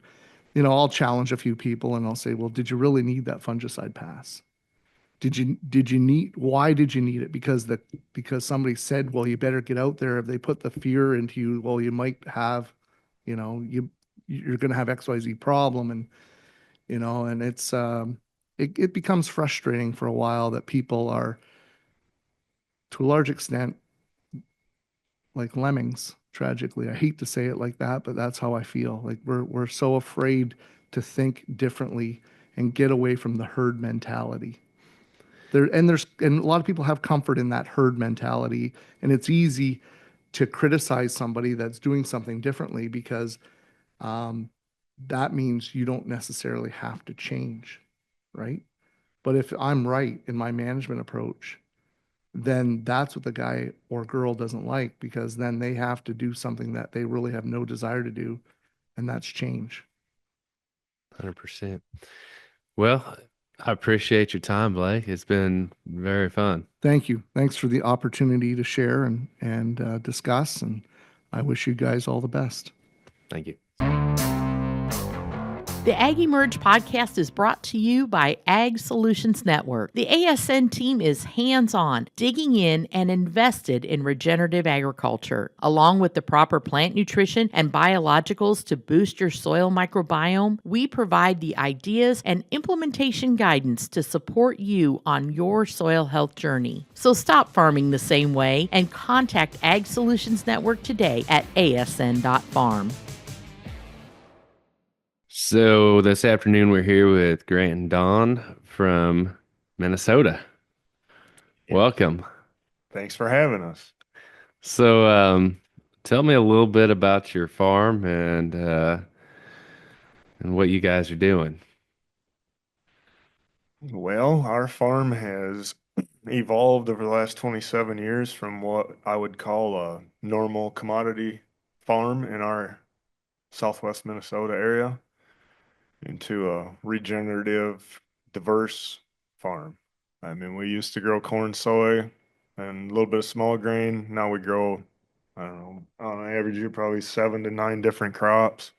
I'll challenge a few people and I'll say, well, did you really need that fungicide pass? Did you need, why did you need it? Because somebody said, well, you better get out there. If they put the fear into you, well, you might have, you're going to have XYZ problem. And it becomes frustrating for a while that people are, to a large extent, like lemmings, tragically. I hate to say it like that, but that's how I feel. Like we're so afraid to think differently and get away from the herd mentality. And a lot of people have comfort in that herd mentality, and it's easy to criticize somebody that's doing something differently because that means you don't necessarily have to change, right? But if I'm right in my management approach, then that's what the guy or girl doesn't like, because then they have to do something that they really have no desire to do, and that's change. 100%. Well, I appreciate your time, Blake. It's been very fun. Thank you. Thanks for the opportunity to share and discuss, and I wish you guys all the best. Thank you. The AgEmerge podcast is brought to you by Ag Solutions Network. The ASN team is hands-on, digging in and invested in regenerative agriculture. Along with the proper plant nutrition and biologicals to boost your soil microbiome, we provide the ideas and implementation guidance to support you on your soil health journey. So stop farming the same way and contact Ag Solutions Network today at asn.farm. So this afternoon, we're here with Grant and Dawn from Minnesota. Welcome. Thanks for having us. So tell me a little bit about your farm and what you guys are doing. Well, our farm has evolved over the last 27 years from what I would call a normal commodity farm in our southwest Minnesota area into a regenerative, diverse farm. I mean, we used to grow corn, soy, and a little bit of small grain. Now we grow, I don't know, on average, you're probably 7 to 9 different crops.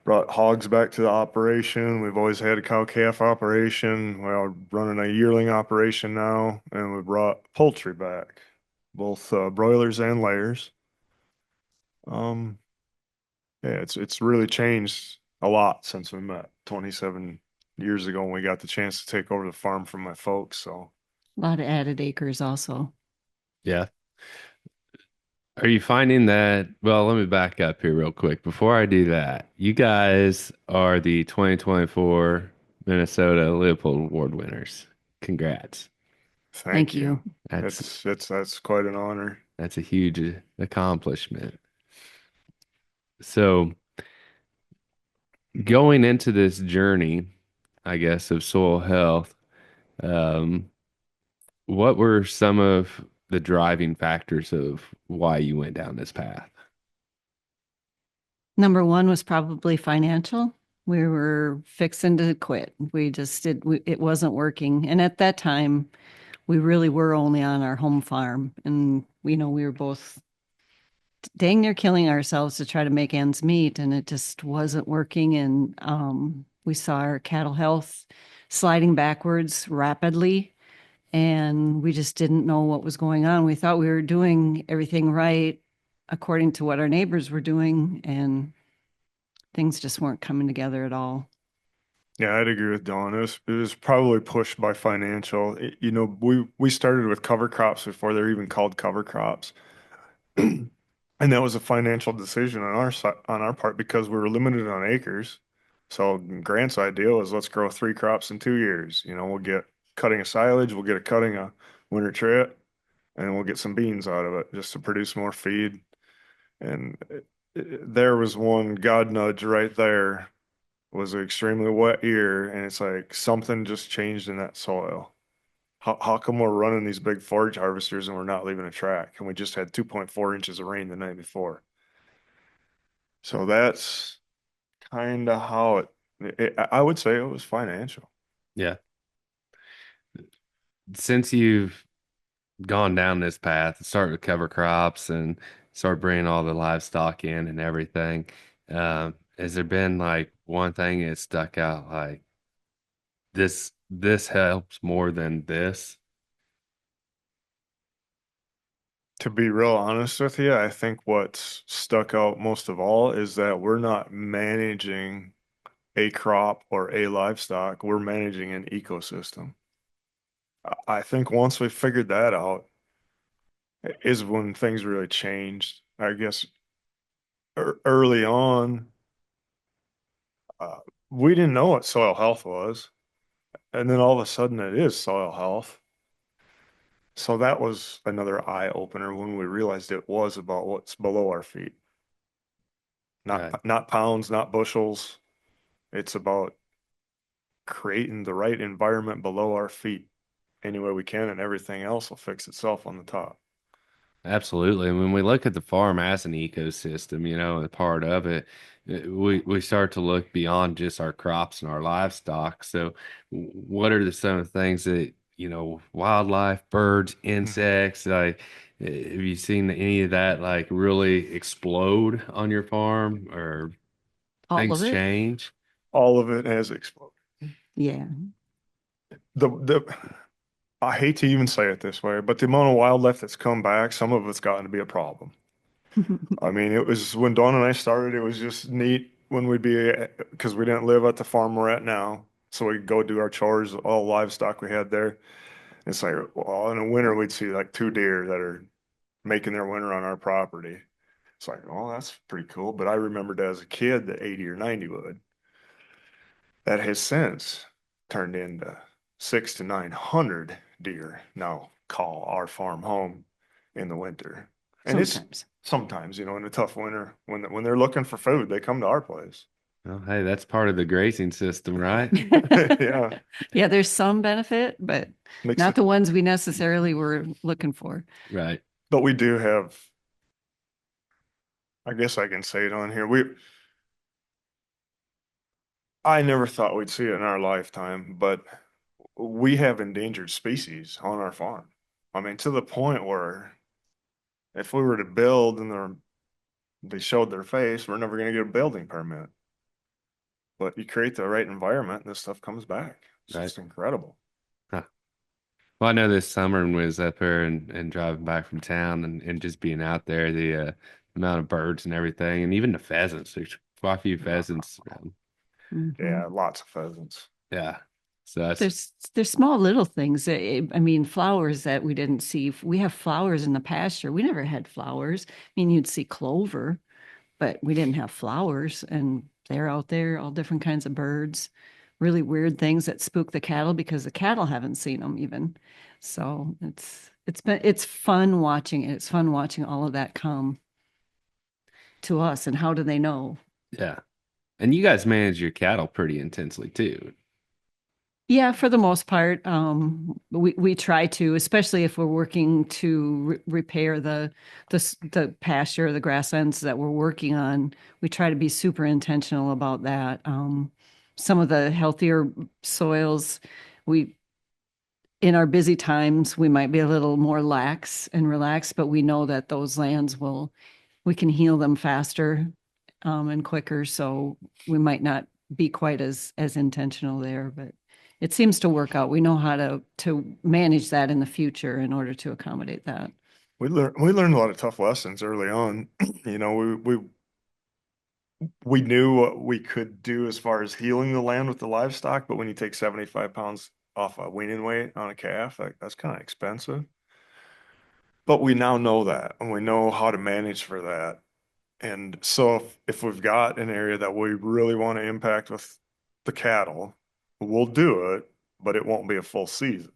Brought hogs back to the operation. We've always had a cow-calf operation. We're running a yearling operation now, and we brought poultry back, both broilers and layers. Um, yeah, it's really changed a lot since we met 27 years ago when we got the chance to take over the farm from my folks. So A lot of added acres also. Yeah. Are you finding that? Well, let me back up here real quick. Before I do that, you guys are the 2024 Minnesota Leopold Award winners. Congrats. Thank you. That's quite an honor. That's a huge accomplishment. So going into this journey, I guess, of soil health, um, what were some of the driving factors of why you went down this path? Number one was probably financial. We were fixing to quit. It wasn't working. And at that time, we really were only on our home farm. And, we were both dang near killing ourselves to try to make ends meet. And it just wasn't working. And we saw our cattle health sliding backwards rapidly. And we just didn't know what was going on. We thought we were doing everything right according to what our neighbors were doing, and things just weren't coming together at all. Yeah, I'd agree with Dawn. It was probably pushed by financial. We started with cover crops before they're even called cover crops. And that was a financial decision on our part because we were limited on acres. So Grant's idea was let's grow 3 crops in 2 years. We'll get cutting of silage, we'll get a cutting of winter trit, and we'll get some beans out of it just to produce more feed. And there was one God nudge right there. Was an extremely wet year, and it's like something just changed in that soil. How come we're running these big forage harvesters and we're not leaving a track? And we just had 2.4 inches of rain the night before. So that's kind of how I would say it was financial. Yeah. Since you've gone down this path, started with cover crops and start bringing all the livestock in and everything, has there been like one thing that stuck out like this helps more than this? To be real honest with you, I think what's stuck out most of all is that we're not managing a crop or a livestock, we're managing an ecosystem. I think once we figured that out is when things really changed. I guess early on, we didn't know what soil health was. And then all of a sudden it is soil health. So that was another eye opener when we realized it was about what's below our feet. Right. Not pounds, not bushels. It's about creating the right environment below our feet any way we can, and everything else will fix itself on the top. Absolutely. And when we look at the farm as an ecosystem, a part of it, we start to look beyond just our crops and our livestock. So, what are some of the things that, wildlife, birds, insects, like, have you seen any of that like really explode on your farm or All of things it. change? All of it has exploded. Yeah. The I hate to even say it this way, but the amount of wildlife that's come back, some of it's gotten to be a problem. I mean, it was when Dawn and I started, it was just neat when we'd be, because we didn't live at the farm we're at now. So we'd go do our chores, all livestock we had there. It's like, well, in the winter, we'd see like 2 deer that are making their winter on our property. It's like, oh, that's pretty cool. But I remembered as a kid that 80 or 90 would. That has since turned into 600 to 900 deer now call our farm home in the winter. And it's Sometimes. sometimes, in a tough winter, when they're looking for food, they come to our place. Oh, hey, that's part of the grazing system, right? Yeah, Yeah, there's some benefit, but makes not it. the ones we necessarily were looking for. Right. But we do have, I guess I can say it on here. I never thought we'd see it in our lifetime, but we have endangered species on our farm. I mean, to the point where if we were to build and they showed their face, we're never going to get a building permit. But you create the right environment and this stuff comes back. It's Right. just incredible. Huh. Well, I know this summer when we was up there and driving back from town and just being out there, the amount of birds and everything, and even the pheasants. There's quite a few pheasants. Mhm. Yeah, lots of pheasants. Yeah. So that's There's small little things. I mean, flowers that we didn't see. We have flowers in the pasture. We never had flowers. I mean, you'd see clover, but we didn't have flowers. And they're out there, all different kinds of birds, really weird things that spook the cattle because the cattle haven't seen them even. So it's fun watching it. It's fun watching all of that come to us. And how do they know? yeah. And you guys manage your cattle pretty intensely too. Yeah, for the most part, we try to, especially if we're working to repair the pasture, or the grasslands that we're working on. We try to be super intentional about that. Some of the healthier soils, we in our busy times, we might be a little more lax and relaxed, but we know that those lands we can heal them faster and quicker. So we might not be quite as intentional there, but it seems to work out. We know how to manage that in the future in order to accommodate that. We learned a lot of tough lessons early on. You know, we knew what we could do as far as healing the land with the livestock, but when you take 75 pounds off a weaning weight on a calf, that's kind of expensive. But we now know that and we know how to manage for that. And so if we've got an area that we really want to impact with the cattle, we'll do it, but it won't be a full season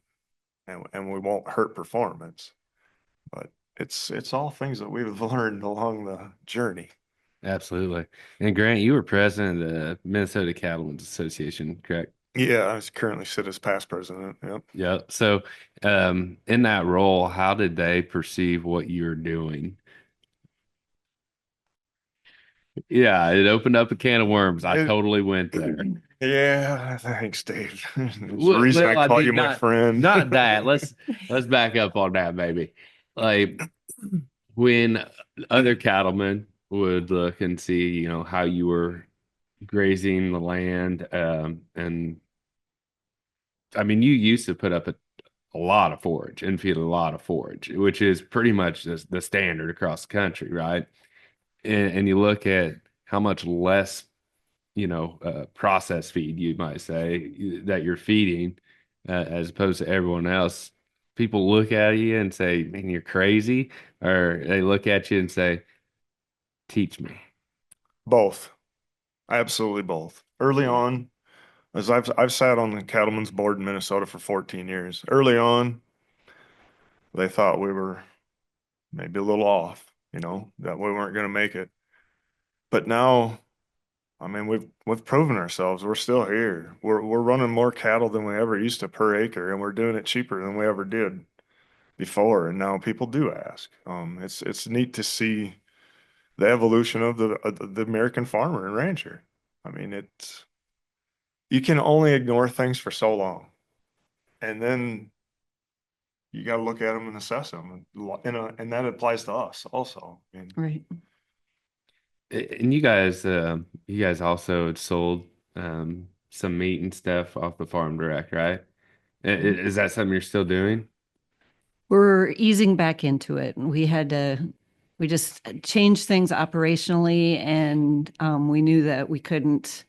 and we won't hurt performance. But it's all things that we've learned along the journey. Absolutely. And Grant, you were president of the Minnesota Cattlemen's Association, correct? Yeah, I currently sit as past president. Yep. Yep. So, in that role, how did they perceive what you're doing? Yeah, it opened up a can of worms. I It- totally went there. yeah, thanks, Dave. It's the Well, reason well, I I call mean, you my friend. not that. Let's back up on that, maybe. Like when other cattlemen would look and see, how you were grazing the land, and I mean, you used to put up a lot of forage and feed a lot of forage, which is pretty much the standard across the country, right? And you look at how much less, processed feed, you might say, that you're feeding, as opposed to everyone else. People look at you and say, "Man, you're crazy," or they look at you and say, "Teach me." Both, absolutely both. Early on, as I've sat on the cattlemen's board in Minnesota for 14 years. Early on, they thought we were maybe a little off, that we weren't going to make it. But now, I mean, we've proven ourselves. We're still here. We're running more cattle than we ever used to per acre, and we're doing it cheaper than we ever did before. And now people do ask. It's neat to see the evolution of the American farmer and rancher. I mean, it's you can only ignore things for so long, and then you got to look at them and assess them, and that applies to us also. I mean, Right. And you guys also sold some meat and stuff off the farm direct, right? Is that something you're still doing? We're easing back into it. We just changed things operationally, and we knew that we couldn't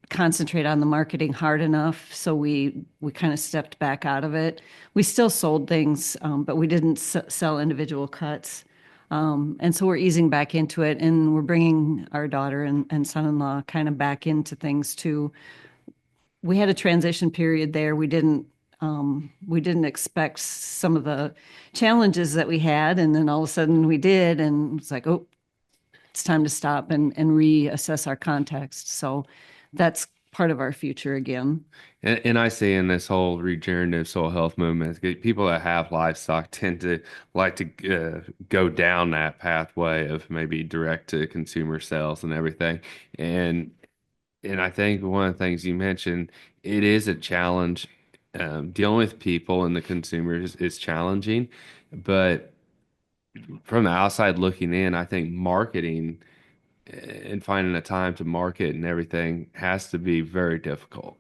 concentrate on the marketing hard enough, so we kind of stepped back out of it. We still sold things, but we didn't sell individual cuts. And so we're easing back into it, and we're bringing our daughter and son-in-law kind of back into things too. We had a transition period there. We didn't expect some of the challenges that we had, and then all of a sudden we did, and it's like, oh, it's time to stop and reassess our context. So that's part of our future again. And I see in this whole regenerative soil health movement, people that have livestock tend to like to go down that pathway of maybe direct to consumer sales and everything. And and I think one of the things you mentioned, it is a challenge. Dealing with people and the consumers is challenging, but from the outside looking in, I think marketing and finding a time to market and everything has to be very difficult.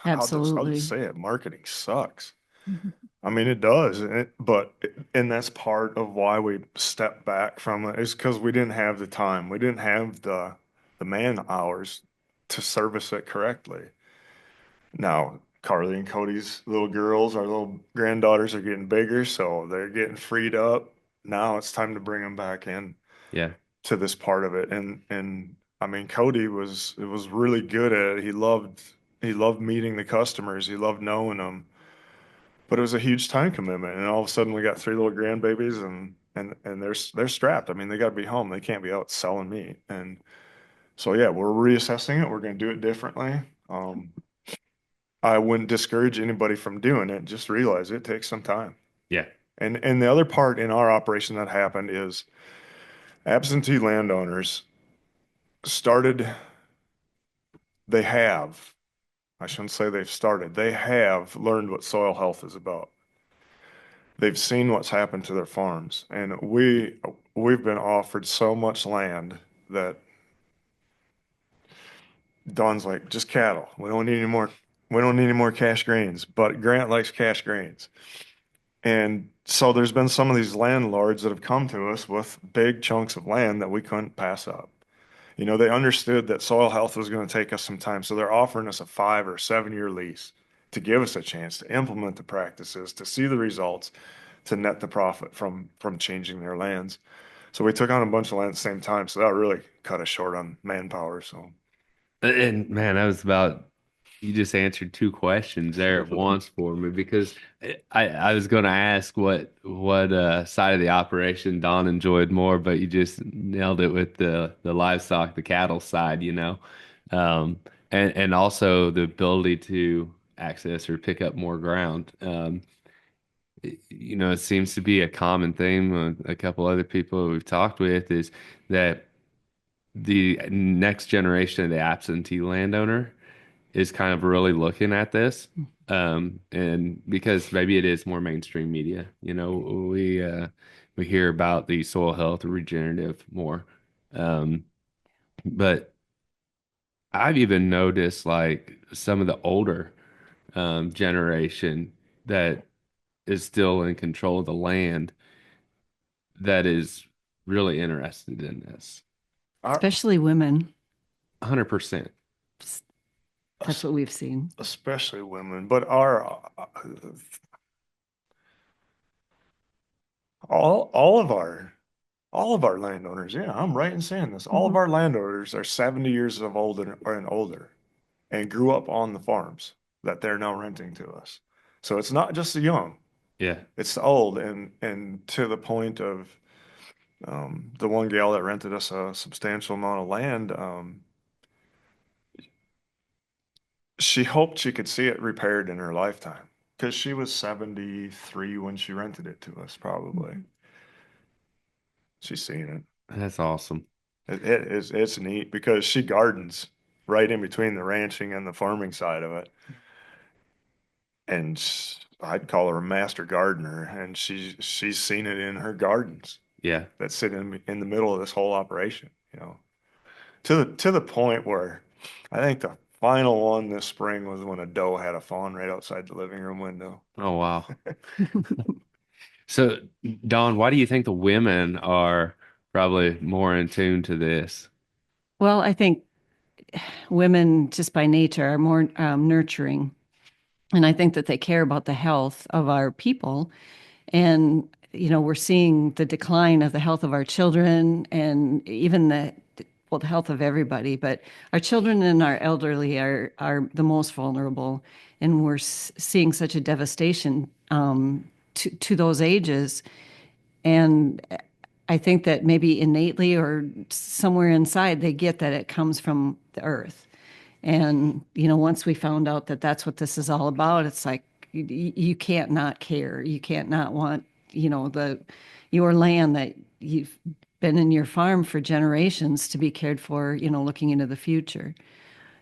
I'll Absolutely. just say it. Marketing sucks. Mhm. I mean, it does, and that's part of why we stepped back from it is because we didn't have the time. We didn't have the man hours to service it correctly. Now, Carly and Cody's little girls, our little granddaughters are getting bigger, so they're getting freed up. Now it's time to bring them back in Yeah. to this part of it. And I mean, Cody was really good at it. He loved meeting the customers. He loved knowing them. But it was a huge time commitment. And all of a sudden we got three little grandbabies and they're strapped. I mean, they got to be home. They can't be out selling meat. And so yeah, we're reassessing it. We're going to do it differently. I wouldn't discourage anybody from doing it. Just realize it takes some time. Yeah. And the other part in our operation that happened is absentee landowners started, they have, I shouldn't say they've started, they have learned what soil health is about. They've seen what's happened to their farms, and we've been offered so much land that Don's like, just cattle. We don't need any more. We don't need any more cash grains. But Grant likes cash grains, and so there's been some of these landlords that have come to us with big chunks of land that we couldn't pass up. You know, they understood that soil health was going to take us some time, so they're offering us a 5 or 7 year lease to give us a chance to implement the practices, to see the results, to net the profit from changing their lands. So we took on a bunch of land at the same time, so that really cut us short on manpower. So And man, that was about you just answered two questions there at once for me because I was going to ask what side of the operation Don enjoyed more, but you just nailed it with the livestock, the cattle side, you know, and also the ability to access or pick up more ground. You know, it seems to be a common theme. A couple other people we've talked with is that the next generation of the absentee landowner is kind of really looking at this. And because maybe it is more mainstream media, you know, we hear about the soil health regenerative more. Um, but I've even noticed like some of the older generation that is still in control of the land that is really interested in this. our, Especially women. 100%. That's what we've seen. especially women, but all of our landowners, yeah, I'm right in saying this. All of Mhm. our landowners are 70 years of old and older and grew up on the farms that they're now renting to us. So it's not just the young, Yeah. it's the old and to the point of The one gal that rented us a substantial amount of land, she hoped she could see it repaired in her lifetime because she was 73 when she rented it to us, probably. She's seen it. That's awesome. It's neat because she gardens right in between the ranching and the farming side of it. And I'd call her a master gardener, and she's seen it in her gardens Yeah. that sit in the middle of this whole operation, to the point where I think the final one this spring was when a doe had a fawn right outside the living room window. Oh, wow. So, Dawn, why do you think the women are probably more in tune to this? Well, I think women just by nature are more nurturing. And I think that they care about the health of our people. And, we're seeing the decline of the health of our children and even the health of everybody. But our children and our elderly are the most vulnerable. And we're seeing such a devastation to those ages. And I think that maybe innately or somewhere inside, they get that it comes from the earth. And, once we found out that that's what this is all about, it's like you can't not care. You can't not want, your land that you've been in your farm for generations to be cared for, looking into the future.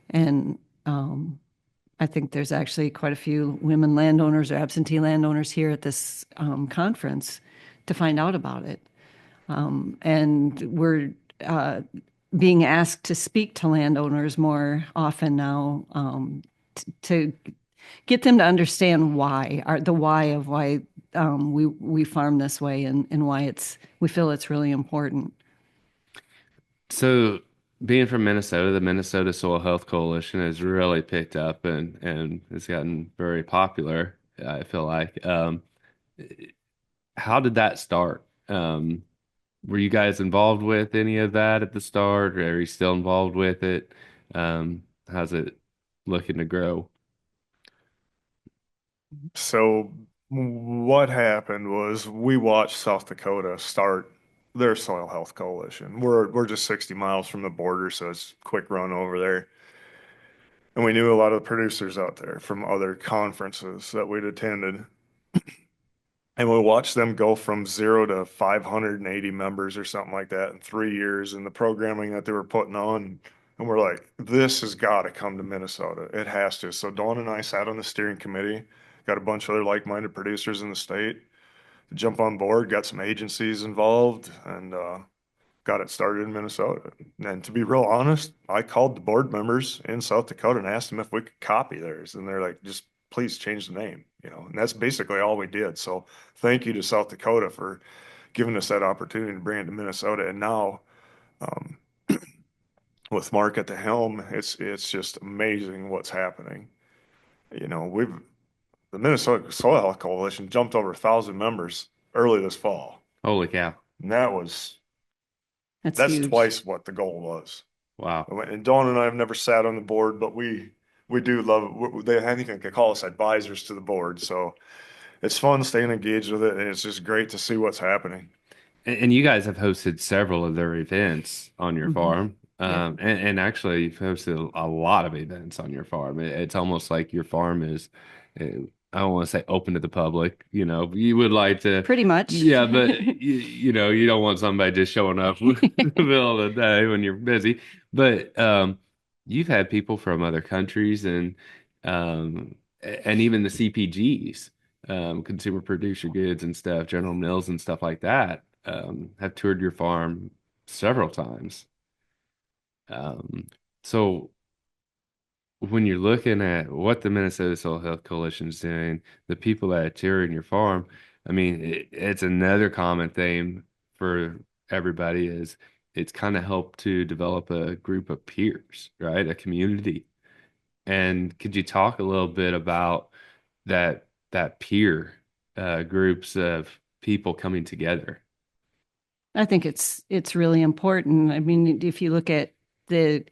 And I think there's actually quite a few women landowners or absentee landowners here at this conference to find out about it. And we're being asked to speak to landowners more often now to get them to understand the why of why we farm this way and why we feel it's really important. So, being from Minnesota, the Minnesota Soil Health Coalition has really picked up and has gotten very popular, I feel like. How did that start? Were you guys involved with any of that at the start, or are you still involved with it? How's it looking to grow? So what happened was we watched South Dakota start their soil health coalition. We're just 60 miles from the border, so it's a quick run over there. And we knew a lot of the producers out there from other conferences that we'd attended. And we watched them go from 0 to 580 members or something like that in 3 years, and the programming that they were putting on. And we're like, this has got to come to Minnesota. It has to. So Dawn and I sat on the steering committee, got a bunch of other like-minded producers in the state to jump on board, got some agencies involved, and got it started in Minnesota. And to be real honest, I called the board members in South Dakota and asked them if we could copy theirs. And they're like, just please change the name, and that's basically all we did. So thank you to South Dakota for giving us that opportunity to bring it to Minnesota. And now, um, with Mark at the helm, it's just amazing what's happening. The Minnesota Soil Health Coalition jumped over 1,000 members early this fall. Holy cow. And that's Huge. twice what the goal was. Wow. And Dawn and I have never sat on the board, but we do love it. They, I think, could call us advisors to the board. So it's fun staying engaged with it, and it's just great to see what's happening. And you guys have hosted several of their events on your farm. Yeah. And actually, you've hosted a lot of events on your farm. It's almost like your farm is, I don't want to say open to the public. You would like to. Pretty much. Yeah, but you don't want somebody just showing up in the middle of the day when you're busy. But you've had people from other countries and even the CPGs, consumer producer goods and stuff, General Mills and stuff like that, have toured your farm several times. So when you're looking at what the Minnesota Soil Health Coalition is doing, the people that are touring your farm, I mean, it's another common theme for everybody is it's kind of helped to develop a group of peers, right? A community. And could you talk a little bit about that peer groups of people coming together? I think it's really important. I mean, if you look at the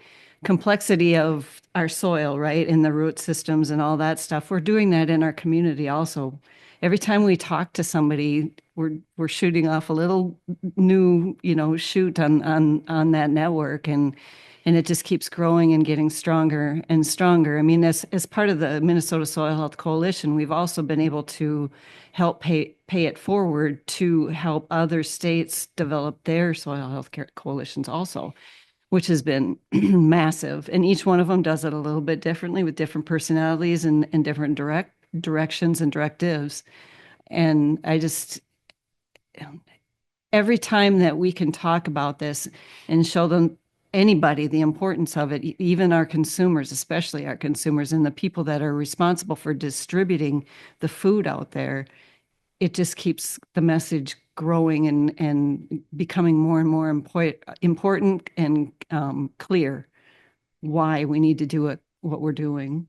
complexity of our soil, right? And the root systems and all that stuff. We're doing that in our community also. Every time we talk to somebody, we're shooting off a little new, shoot on that network, and it just keeps growing and getting stronger and stronger. I mean, as part of the Minnesota Soil Health Coalition, we've also been able to help pay it forward to help other states develop their soil health care coalitions also, which has been massive. And each one of them does it a little bit differently with different personalities and different directions and directives. And every time that we can talk about this and show them, anybody, the importance of it, even our consumers, especially our consumers and the people that are responsible for distributing the food out there, it just keeps the message growing and becoming more and more important and clear why we need to do it, what we're doing.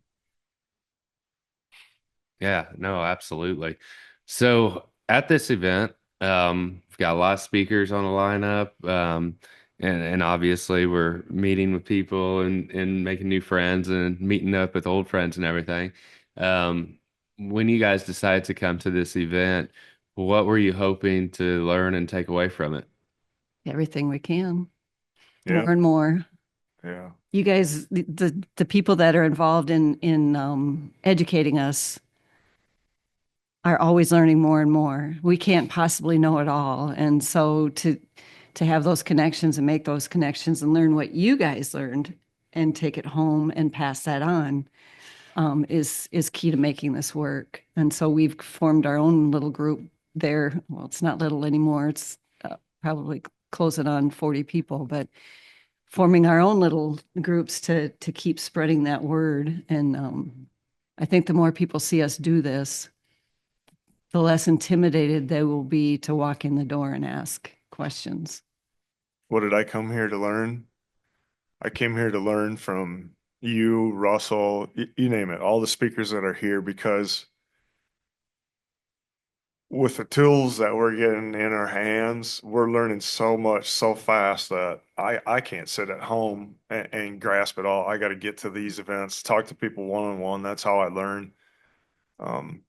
Yeah, no, absolutely. So at this event, we've got a lot of speakers on the lineup. And obviously we're meeting with people and making new friends and meeting up with old friends and everything. When you guys decided to come to this event, what were you hoping to learn and take away from it? Everything we can, Yeah. more and more. Yeah. You guys, the people that are involved in educating us are always learning more and more. We can't possibly know it all. And so to have those connections and make those connections and learn what you guys learned and take it home and pass that on is key to making this work. And so we've formed our own little group there. Well, it's not little anymore. It's probably closing on 40 people, but forming our own little groups to keep spreading that word. And I think the more people see us do this, the less intimidated they will be to walk in the door and ask questions. What did I come here to learn? I came here to learn from you, Russell, you name it, all the speakers that are here, because with the tools that we're getting in our hands, we're learning so much so fast that I can't sit at home and grasp it all. I got to get to these events, talk to people one-on-one. That's how I learn. Um,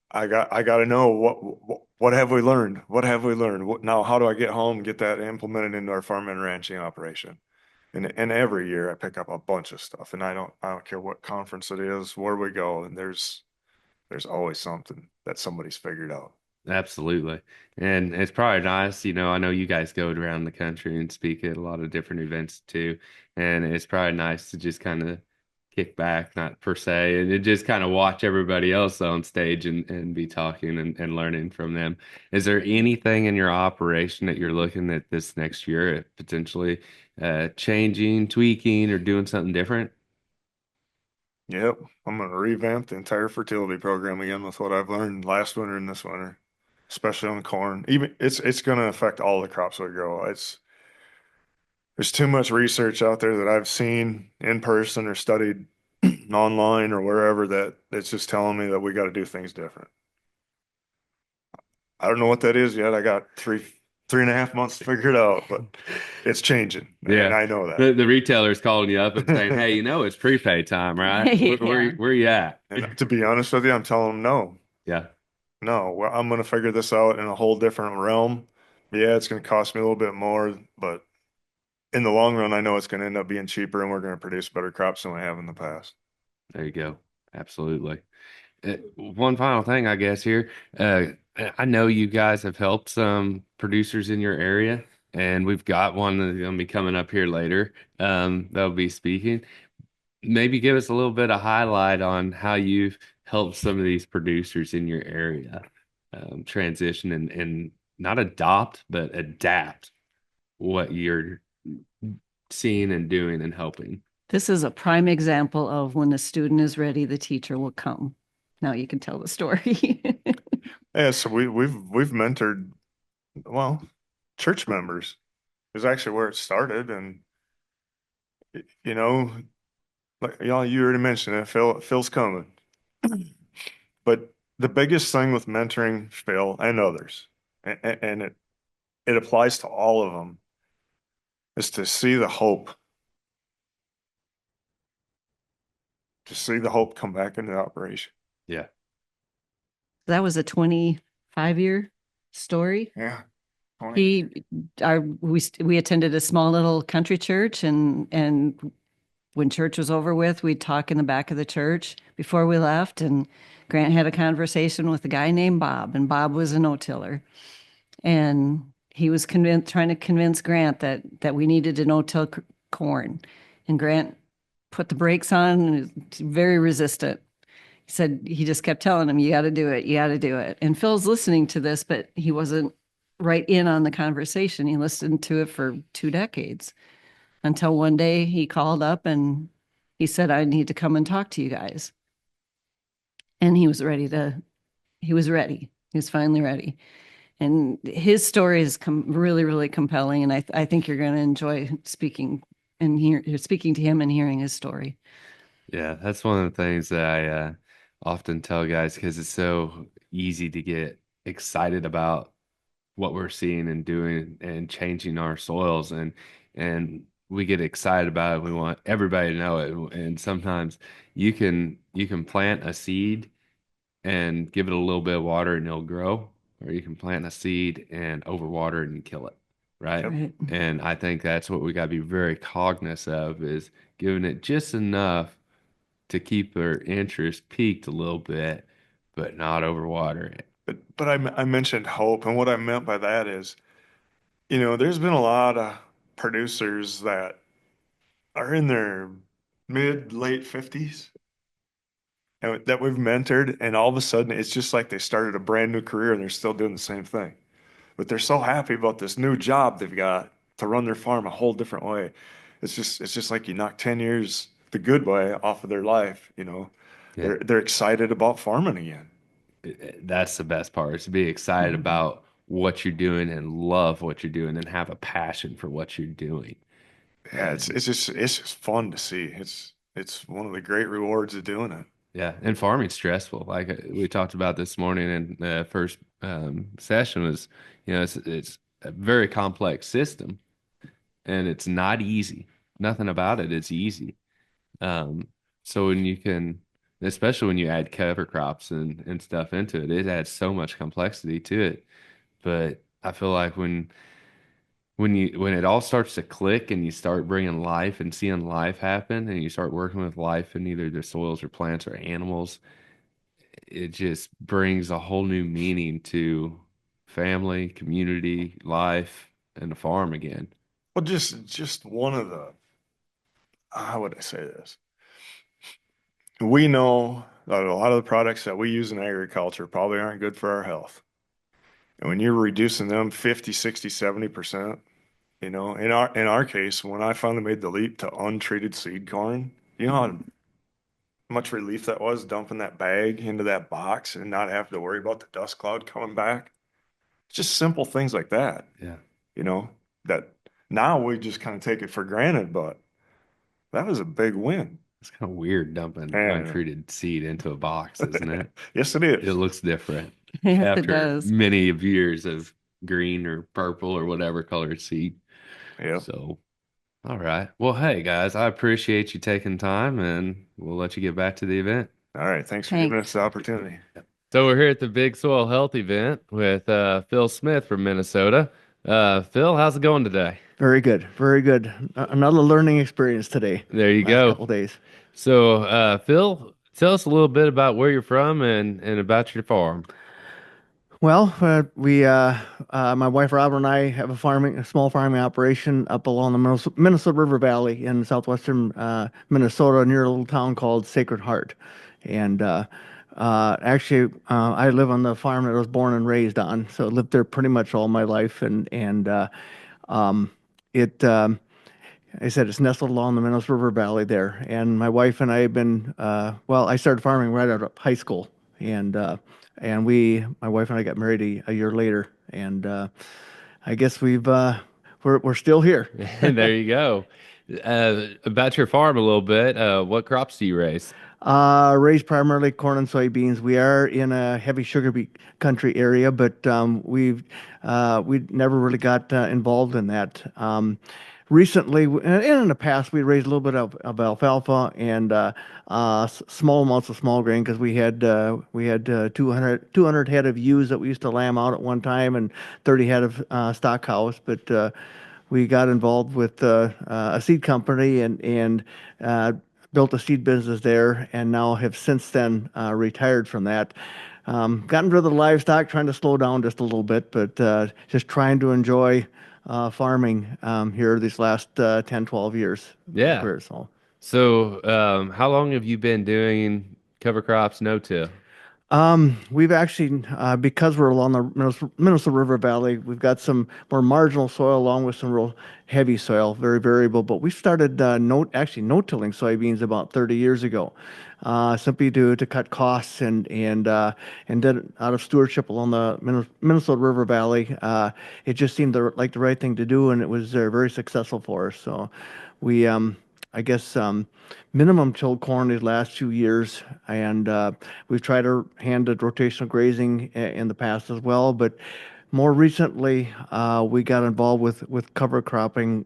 I got to know what have we learned? What have we learned? Now, how do I get home and get that implemented into our farm and ranching operation? And every year I pick up a bunch of stuff, and I don't care what conference it is, where we go, and there's always something that somebody's figured out. Absolutely. And it's probably nice, I know you guys go around the country and speak at a lot of different events too. And it's probably nice to just kind of kick back, not per se, and just kind of watch everybody else on stage and be talking and learning from them. Is there anything in your operation that you're looking at this next year at potentially changing, tweaking, or doing something different? Yep, I'm gonna revamp the entire fertility program again with what I've learned last winter and this winter, especially on corn. Even it's gonna affect all the crops we grow. There's too much research out there that I've seen in person or studied online or wherever that it's just telling me that we got to do things different. I don't know what that is yet. I got 3.5 months to figure it out, but it's changing. Yeah. And I know that. The retailer's calling you up and saying, hey, it's prepay time, right? Yeah. Where you at? And to be honest with you, I'm telling them no. Yeah. No, well, I'm going to figure this out in a whole different realm. Yeah, it's going to cost me a little bit more, but in the long run, I know it's going to end up being cheaper and we're going to produce better crops than we have in the past. There you go. Absolutely. One final thing, I guess, here. I know you guys have helped some producers in your area, and we've got one that's going to be coming up here later that'll be speaking. Maybe give us a little bit of highlight on how you've helped some of these producers in your area transition and not adopt, but adapt what you're seeing and doing and helping. This is a prime example of when the student is ready, the teacher will come. Now you can tell the story. Yeah, so we've mentored, well, church members is actually where it started, and like you already mentioned it, Phil's coming. But the biggest thing with mentoring Phil and others, and it applies to all of them, is to see the hope to see the hope come back into operation. Yeah. That was a 25-year story. Yeah. We attended a small little country church, and when church was over with, we'd talk in the back of the church before we left, and Grant had a conversation with a guy named Bob, and Bob was a no-tiller. And he was trying to convince Grant that we needed to no-till corn. And Grant put the brakes on and was very resistant. He said, he just kept telling him, you got to do it. You got to do it. And Phil's listening to this, but he wasn't right in on the conversation. He listened to it for 2 decades until one day he called up and he said, I need to come and talk to you guys. And he was ready. He was finally ready. And his story is really, really compelling. And I think you're going to enjoy speaking to him and hearing his story. Yeah, that's one of the things that I often tell guys, because it's so easy to get excited about what we're seeing and doing and changing our soils, and we get excited about it. We want everybody to know it. And sometimes you can plant a seed and give it a little bit of water and it'll grow, or you can plant a seed and overwater it and kill it. Right. Right. And I think that's what we got to be very cognizant of, is giving it just enough to keep their interest peaked a little bit, but not overwater it. But I mentioned hope, and what I meant by that is, there's been a lot of producers that are in their late 50s and that we've mentored, and all of a sudden it's just like they started a brand new career and they're still doing the same thing. But they're so happy about this new job they've got to run their farm a whole different way. It's just like you knock 10 years the good way off of their life, Yeah. They're excited about farming again. That's the best part, is to be excited about what you're doing and love what you're doing and have a passion for what you're doing. Yeah, it's just fun to see. It's one of the great rewards of doing it. Yeah, and farming's stressful. Like we talked about this morning in the first session, was, it's a very complex system, and it's not easy. Nothing about it is easy. So when you can, especially when you add cover crops and stuff into it, it adds so much complexity to it. But I feel like when it all starts to click and you start bringing life and seeing life happen, and you start working with life in either the soils or plants or animals, it just brings a whole new meaning to family, community, life, and the farm again. Well, just one of the, how would I say this? We know that a lot of the products that we use in agriculture probably aren't good for our health. And when you're reducing them 50, 60, 70%, in our case, when I finally made the leap to untreated seed corn, you know how much relief that was, dumping that bag into that box and not having to worry about the dust cloud coming back. It's just simple things like that. Yeah. That now we just kind of take it for granted, but that was a big win. It's kind of weird dumping Yeah. untreated seed into a box, isn't it? Yes, it is. It looks different Yes, it after does. many of years of green or purple or whatever colored seed. Yeah. So, all right. Well, hey guys, I appreciate you taking time, and we'll let you get back to the event. All right. Thanks for giving us the opportunity. So we're here at the Big Soil Health event with Phil Smith from Minnesota. Phil, how's it going today? Very good. Very good. Another learning experience today. There you Last go. couple days. So, Phil, tell us a little bit about where you're from and about your farm. Well, my wife Robin and I have a small farming operation up along the Minnesota River Valley in southwestern Minnesota, near a little town called Sacred Heart. And actually, I live on the farm that I was born and raised on, so I lived there pretty much all my life. I said it's nestled along the Minnesota River Valley there. And my wife and I have been, I started farming right out of high school, and my wife and I got married a year later, and I guess we're still here. There you go. About your farm a little bit. What crops do you raise? Raised primarily corn and soybeans. We are in a heavy sugar beet country area, but we never really got involved in that. recently, and in the past, we raised a little bit of alfalfa and small amounts of small grain because we had 200 head of ewes that we used to lamb out at one time and 30 head of stock cows. But we got involved with a seed company and built a seed business there, and now have since then retired from that. Gotten rid of the livestock, trying to slow down just a little bit, but just trying to enjoy farming here these last 10, 12 years. of my Yeah. career, so. So, how long have you been doing cover crops no-till? We've actually, because we're along the Minnesota River Valley, we've got some more marginal soil along with some real heavy soil, very variable. But we started no-tilling soybeans about 30 years ago, simply to cut costs and did it out of stewardship along the Minnesota River Valley. It just seemed like the right thing to do, and it was very successful for us. So we, I guess, minimum tilled corn these last 2 years, and we've tried to handle rotational grazing in the past as well. But more recently, we got involved with cover cropping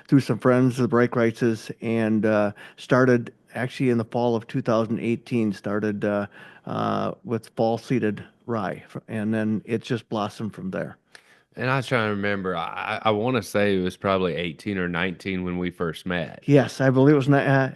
through some friends, the Breakwrights, and started actually in the fall of 2018. Started with fall seeded rye, and then it just blossomed from there. And I was trying to remember. I want to say it was probably 18 or 19 when we first met. Yes, I believe it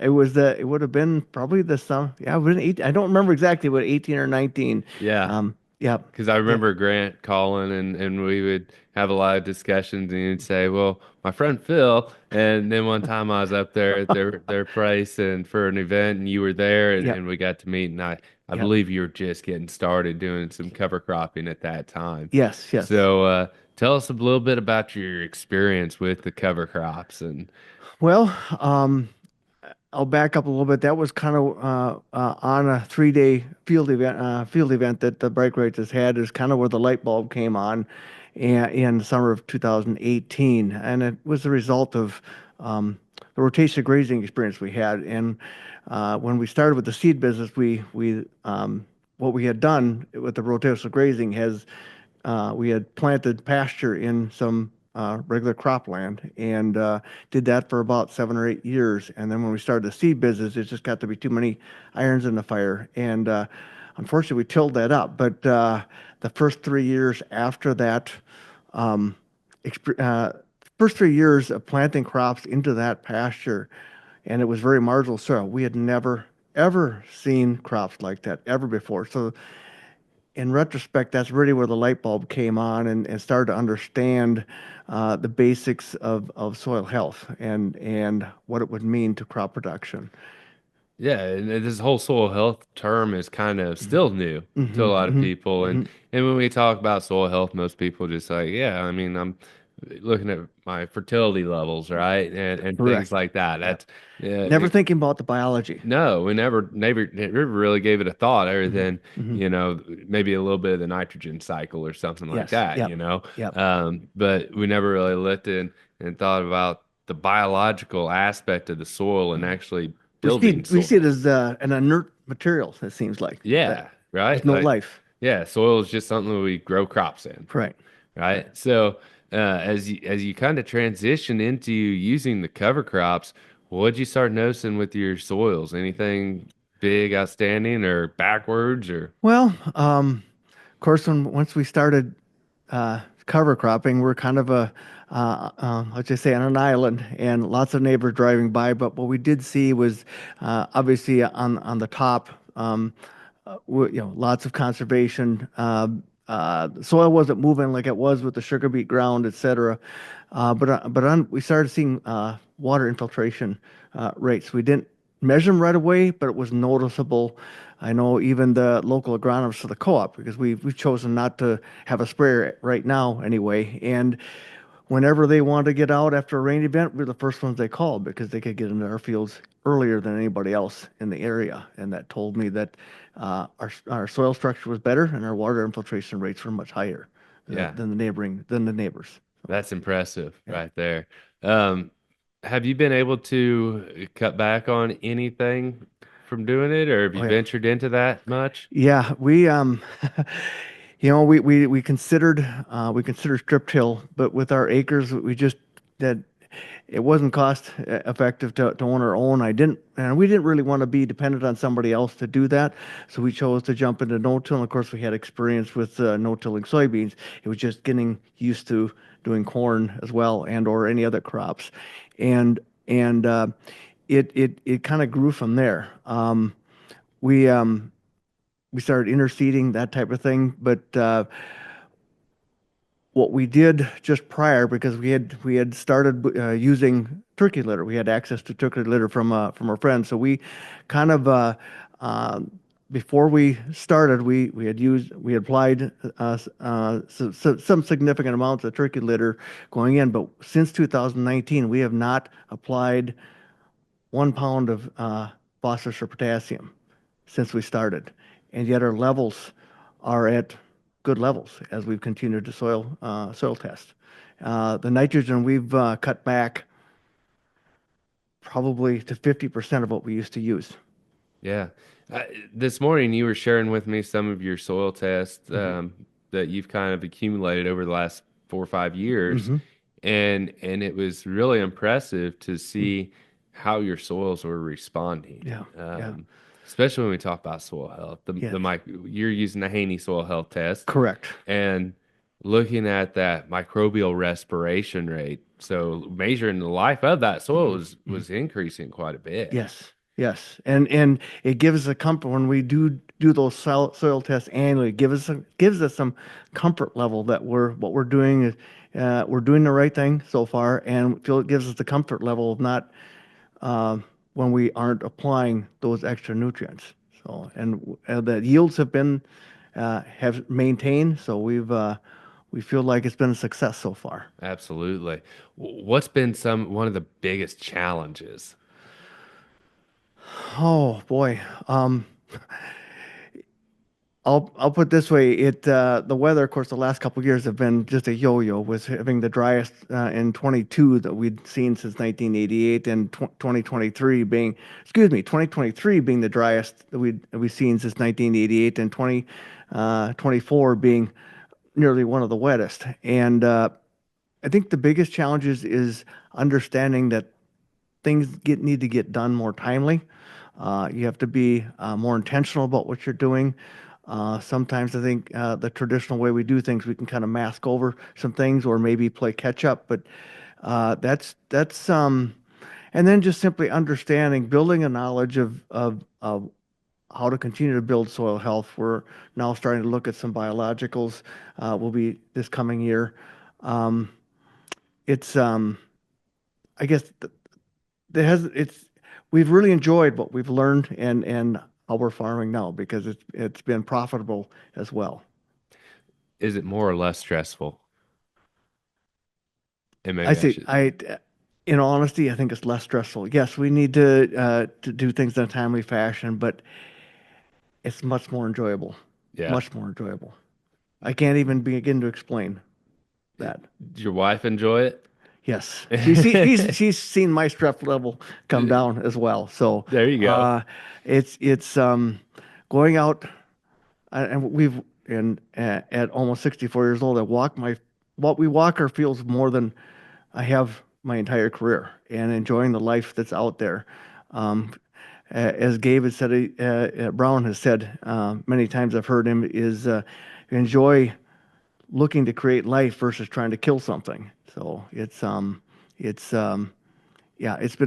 was. It would have been probably the summer. Yeah, it was I don't remember exactly, but 18 or 19. Yeah. Yeah. Because I remember Grant calling and we would have a lot of discussions and he'd say, well, my friend Phil. And then one time I was up there at their place and for an event and you were there Yep. and we got to meet and I Yep. believe you were just getting started doing some cover cropping at that time. Yes. Yes. So tell us a little bit about your experience with the cover crops and Well, I'll back up a little bit. That was kind of on a 3-day field event that the Bike Races had. Is kind of where the light bulb came on, in the summer of 2018, and it was the result of the rotation grazing experience we had. And when we started with the seed business, we what we had done with the rotational grazing has we had planted pasture in some regular cropland and did that for about 7 or 8 years. And then when we started the seed business, it just got to be too many irons in the fire. And unfortunately, we tilled that up. But the first 3 years after that, first 3 years of planting crops into that pasture, and it was very marginal soil. We had never, ever seen crops like that ever before. So in retrospect, that's really where the light bulb came on and started to understand the basics of soil health and what it would mean to crop production. yeah, and this whole soil health term is kind of still new Mm-hmm, to a lot of mm-hmm, people. And mm-hmm. and when we talk about soil health, most people just like, yeah, I mean, I'm looking at my fertility levels, right? And Correct. things like that. Yeah. That's Never thinking about the biology. no, we never really gave it a thought other Mm-hmm, than, mm-hmm. maybe a little bit of the nitrogen cycle or something like Yes. that, Yep. Yep. But we never really looked in and thought about the biological aspect of the soil and actually building We see it soil. as an inert material, it seems like. Yeah, right. There's no life. Yeah, soil is just something we grow crops in, Right. right? So, as you kind of transition into using the cover crops, what'd you start noticing with your soils? Anything big, outstanding, or backwards, or Well, of course, once we started cover cropping, we're kind of let's just say on an island, and lots of neighbors driving by. But what we did see was obviously on the top, lots of conservation. The soil wasn't moving like it was with the sugar beet ground, et cetera. We started seeing water infiltration rates. We didn't measure them right away, but it was noticeable. I know even the local agronomist for the co-op, because we've chosen not to have a sprayer right now anyway. And whenever they wanted to get out after a rain event, we're the first ones they called because they could get into our fields earlier than anybody else in the area. And that told me that our soil structure was better and our water infiltration rates were much higher Yeah. than the neighbors. that's impressive Yeah. right there. Have you been able to cut back on anything from doing it, or have you Oh, yeah. ventured into that much? Yeah, we we considered strip till, but with our acres, we just that it wasn't cost effective to own our own. And we didn't really want to be dependent on somebody else to do that. So we chose to jump into no-till. And of course, we had experience with no-tilling soybeans. It was just getting used to doing corn as well, and or any other crops. And it kind of grew from there. We started interseeding, that type of thing. But what we did just prior, because we had started using turkey litter, we had access to turkey litter from our friends. So we kind of before we started, we had applied some significant amounts of turkey litter going in. But since 2019, we have not applied 1 pound of phosphorus or potassium since we started, and yet our levels are at good levels as we've continued to soil test. The nitrogen we've cut back probably to 50% of what we used to use. Yeah. This morning you were sharing with me some of your soil tests that you've kind of accumulated over the last 4 or 5 years, and it was really impressive to see how your soils were responding. Yeah. Especially when we talk about soil health. Yes. You're using the Haney soil health test. Correct. And looking at that microbial respiration rate. So measuring the life of that soil was increasing quite a bit. Yes. And it gives us a comfort when we do those soil tests annually. It gives us some comfort level that what we're doing we're doing the right thing so far, and it gives us the comfort level of not when we aren't applying those extra nutrients. So, and the yields have maintained. So we feel like it's been a success so far. Absolutely. What's been one of the biggest challenges? Oh boy. I'll put it this way. The weather, of course, the last couple of years have been just a yo-yo, with having the driest in 22 that we'd seen since 1988, and 2023 being the driest that we've seen since 1988, and 2024 being nearly one of the wettest. And I think the biggest challenge is understanding that things need to get done more timely. You have to be more intentional about what you're doing. Sometimes I think the traditional way we do things, we can kind of mask over some things or maybe play catch up. But that's and then just simply understanding, building a knowledge of how to continue to build soil health. We're now starting to look at some biologicals. Will be this coming year. It's I guess we've really enjoyed what we've learned and how we're farming now, because it's been profitable as well. Is it more or less stressful? And maybe in all honesty, I think it's less stressful. Yes, we need to do things in a timely fashion, but it's much more enjoyable. Yeah. Much more enjoyable. I can't even begin to explain that. Did your wife enjoy it? Yes, she's seen my stress level come down as well. So there you go. It's going out, and at almost 64 years old, we walk our fields more than I have my entire career, and enjoying the life that's out there. As David said, Brown has said many times, I've heard him, is enjoy looking to create life versus trying to kill something. So it's been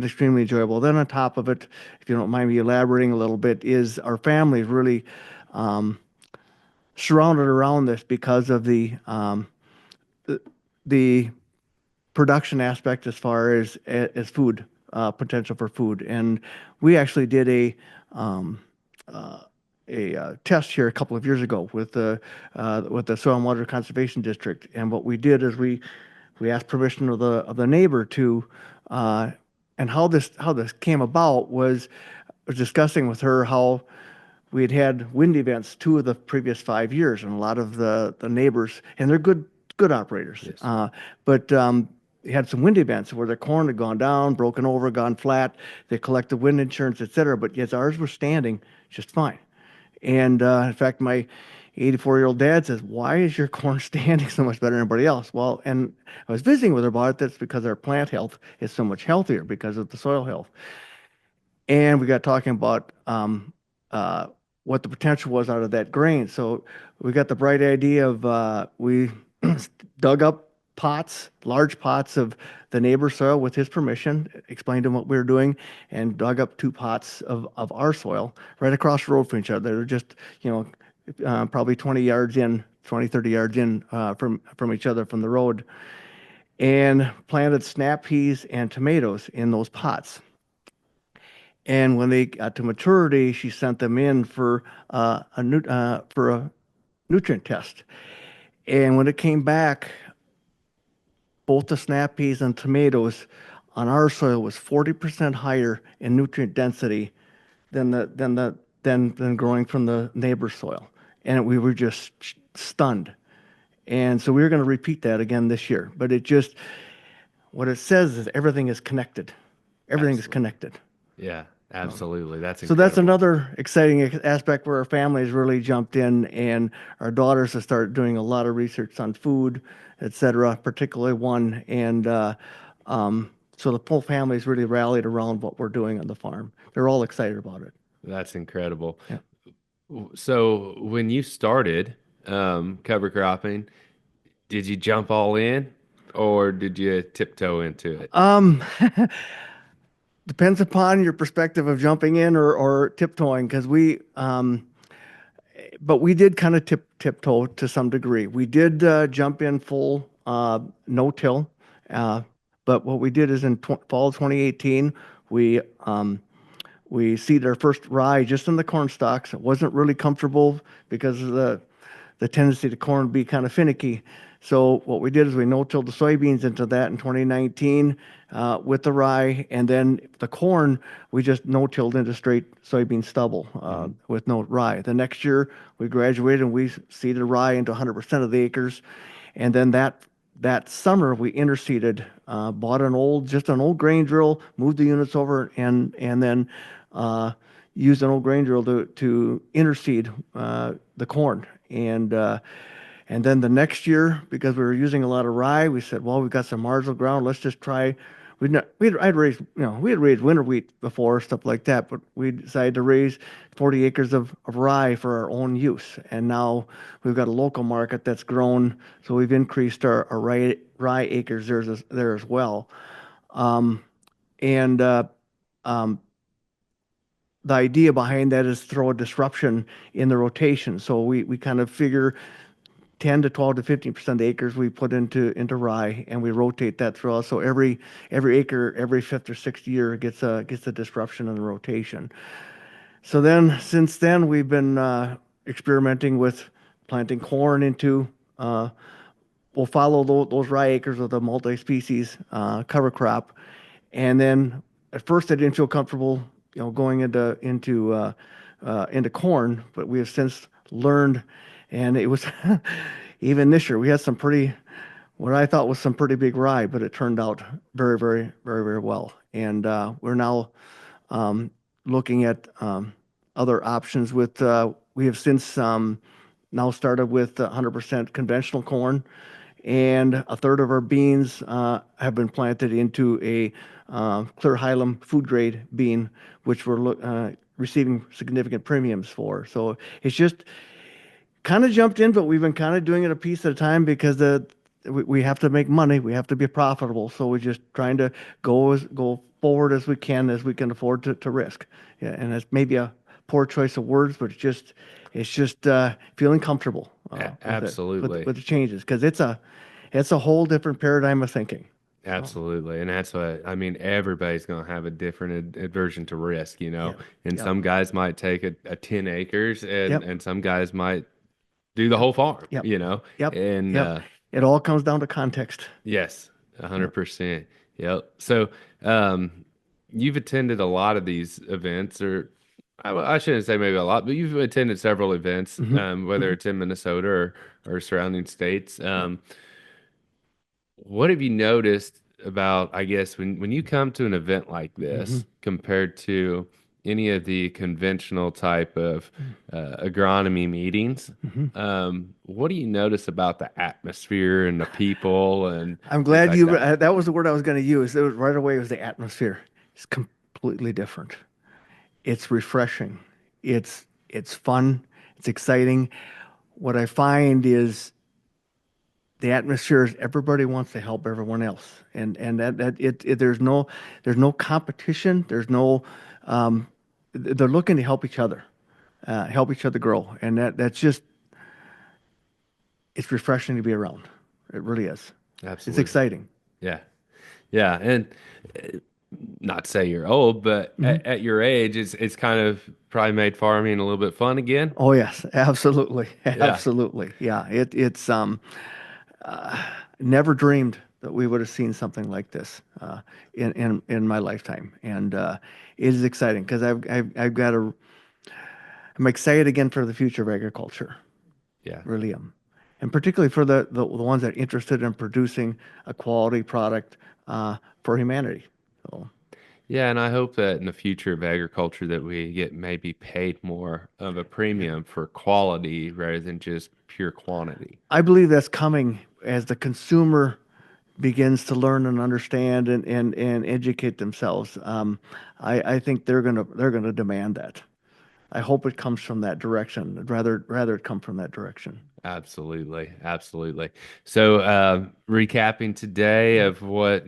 extremely enjoyable. Then on top of it, if you don't mind me elaborating a little bit, is our family really surrounded around this because of the production aspect as far as food, potential for food. And we actually did a test here a couple of years ago with the Soil and Water Conservation District. And what we did is we asked permission of the neighbor to, and how this came about was discussing with her how we had wind events 2 of the previous 5 years, and a lot of the neighbors, and they're good operators, yes. But had some wind events where their corn had gone down, broken over, gone flat. They collected wind insurance, et cetera. But yes, ours were standing just fine. And in fact, 84-year-old dad says, "Why is your corn standing so much better than everybody else?" Well, and I was visiting with her about it. That's because our plant health is so much healthier because of the soil health. And we got talking about uh, what the potential was out of that grain. So we got the bright idea of we dug up pots, large pots of the neighbor's soil with his permission, explained to him what we were doing, and dug up 2 pots of our soil right across the road from each other. They're just, probably 20 yards in, 20, 30 yards in from each other from the road, and planted snap peas and tomatoes in those pots. And when they got to maturity, she sent them in for for a nutrient test. And when it came back, both the snap peas and tomatoes on our soil was 40% higher in nutrient density than than growing from the neighbor's soil. And we were just stunned. And so we were going to repeat that again this year. But what it says is everything is connected. Everything is connected. Yeah, absolutely. That's So that's incredible. another exciting aspect where our families really jumped in, and our daughters have started doing a lot of research on food, et cetera, particularly one. And so the whole family's really rallied around what we're doing on the farm. They're all excited about it. That's incredible. Yeah. So when you started cover cropping, did you jump all in or did you tiptoe into it? Depends upon your perspective of jumping in or tiptoeing, because but we did kind of tiptoe to some degree. We did jump in full no-till, but what we did is in fall of 2018, we seeded our first rye just in the corn stalks. It wasn't really comfortable because of the tendency to corn to be kind of finicky. So what we did is we no-tilled the soybeans into that in 2019 with the rye, and then the corn we just no-tilled into straight soybean stubble with no rye. The next year we graduated and we seeded rye into 100% of the acres, and then that summer we interseeded, bought an old grain drill, moved the units over, and then used an old grain drill to interseed the corn. And then the next year, because we were using a lot of rye, we said, well, we've got some marginal ground. Let's just try. We had raised winter wheat before, stuff like that, but we decided to raise 40 acres of rye for our own use. And now we've got a local market that's grown, so we've increased our rye acres there as well. And the idea behind that is throw a disruption in the rotation. So we kind of figure 10 to 12 to 15% of the acres we put into rye, and we rotate that throughout. So every acre, every fifth or sixth year gets a disruption in the rotation. So then, since then, we've been experimenting with planting corn into. We'll follow those rye acres with a multi-species cover crop, and then at first I didn't feel comfortable, going into corn, but we have since learned. And it was even this year we had what I thought was some pretty big rye, but it turned out very, very, very, very well. And we're now looking at other options we have since now started with 100% conventional corn, and a third of our beans have been planted into a clear hilum food grade bean, which we're receiving significant premiums for. So it's just kind of jumped in, but we've been kind of doing it a piece at a time because we have to make money. We have to be profitable. So we're just trying to go forward as we can afford to risk. Yeah, and it's maybe a poor choice of words, but it's just feeling comfortable Absolutely with the changes, because it's a whole different paradigm of thinking. Absolutely. And that's what I mean. Everybody's going to have a different aversion to risk, Yeah. and Yeah. some guys might take a 10 acres Yep. and some guys might do the whole farm, Yep. Yep. and Yep. It all comes down to context. yes, 100%. Yep. So, you've attended a lot of these events, or I shouldn't say maybe a lot, but you've attended several events, whether it's in Minnesota or surrounding states. What have you noticed about, I guess, when you come to an event like this compared to, any of the conventional type of agronomy meetings, what do you notice about the atmosphere and the people and I'm things glad like you, that? that was the word I was going to use. It was right away, it was the atmosphere. It's completely different. It's refreshing. It's fun. It's exciting. What I find is the atmosphere is everybody wants to help everyone else, and there's no competition. There's no they're looking to help each other grow, and that's just it's refreshing to be around. It really is. It's Absolutely. exciting. Yeah. Yeah. And not to say you're old, but at your age, it's kind of probably made farming a little bit fun again. Oh yes, absolutely, Yeah. absolutely. Yeah, it's never dreamed that we would have seen something like this in my lifetime, and it is exciting because I've got a I'm excited again for the future of agriculture. Yeah. Really am, and particularly for the ones that are interested in producing a quality product for humanity. So, Yeah, and I hope that in the future of agriculture that we get maybe paid more of a premium for quality rather than just pure quantity. I believe that's coming as the consumer begins to learn and understand and educate themselves. I think they're gonna demand that. I hope it comes from that direction. I'd rather it come from that direction. Absolutely, absolutely. So, recapping today of what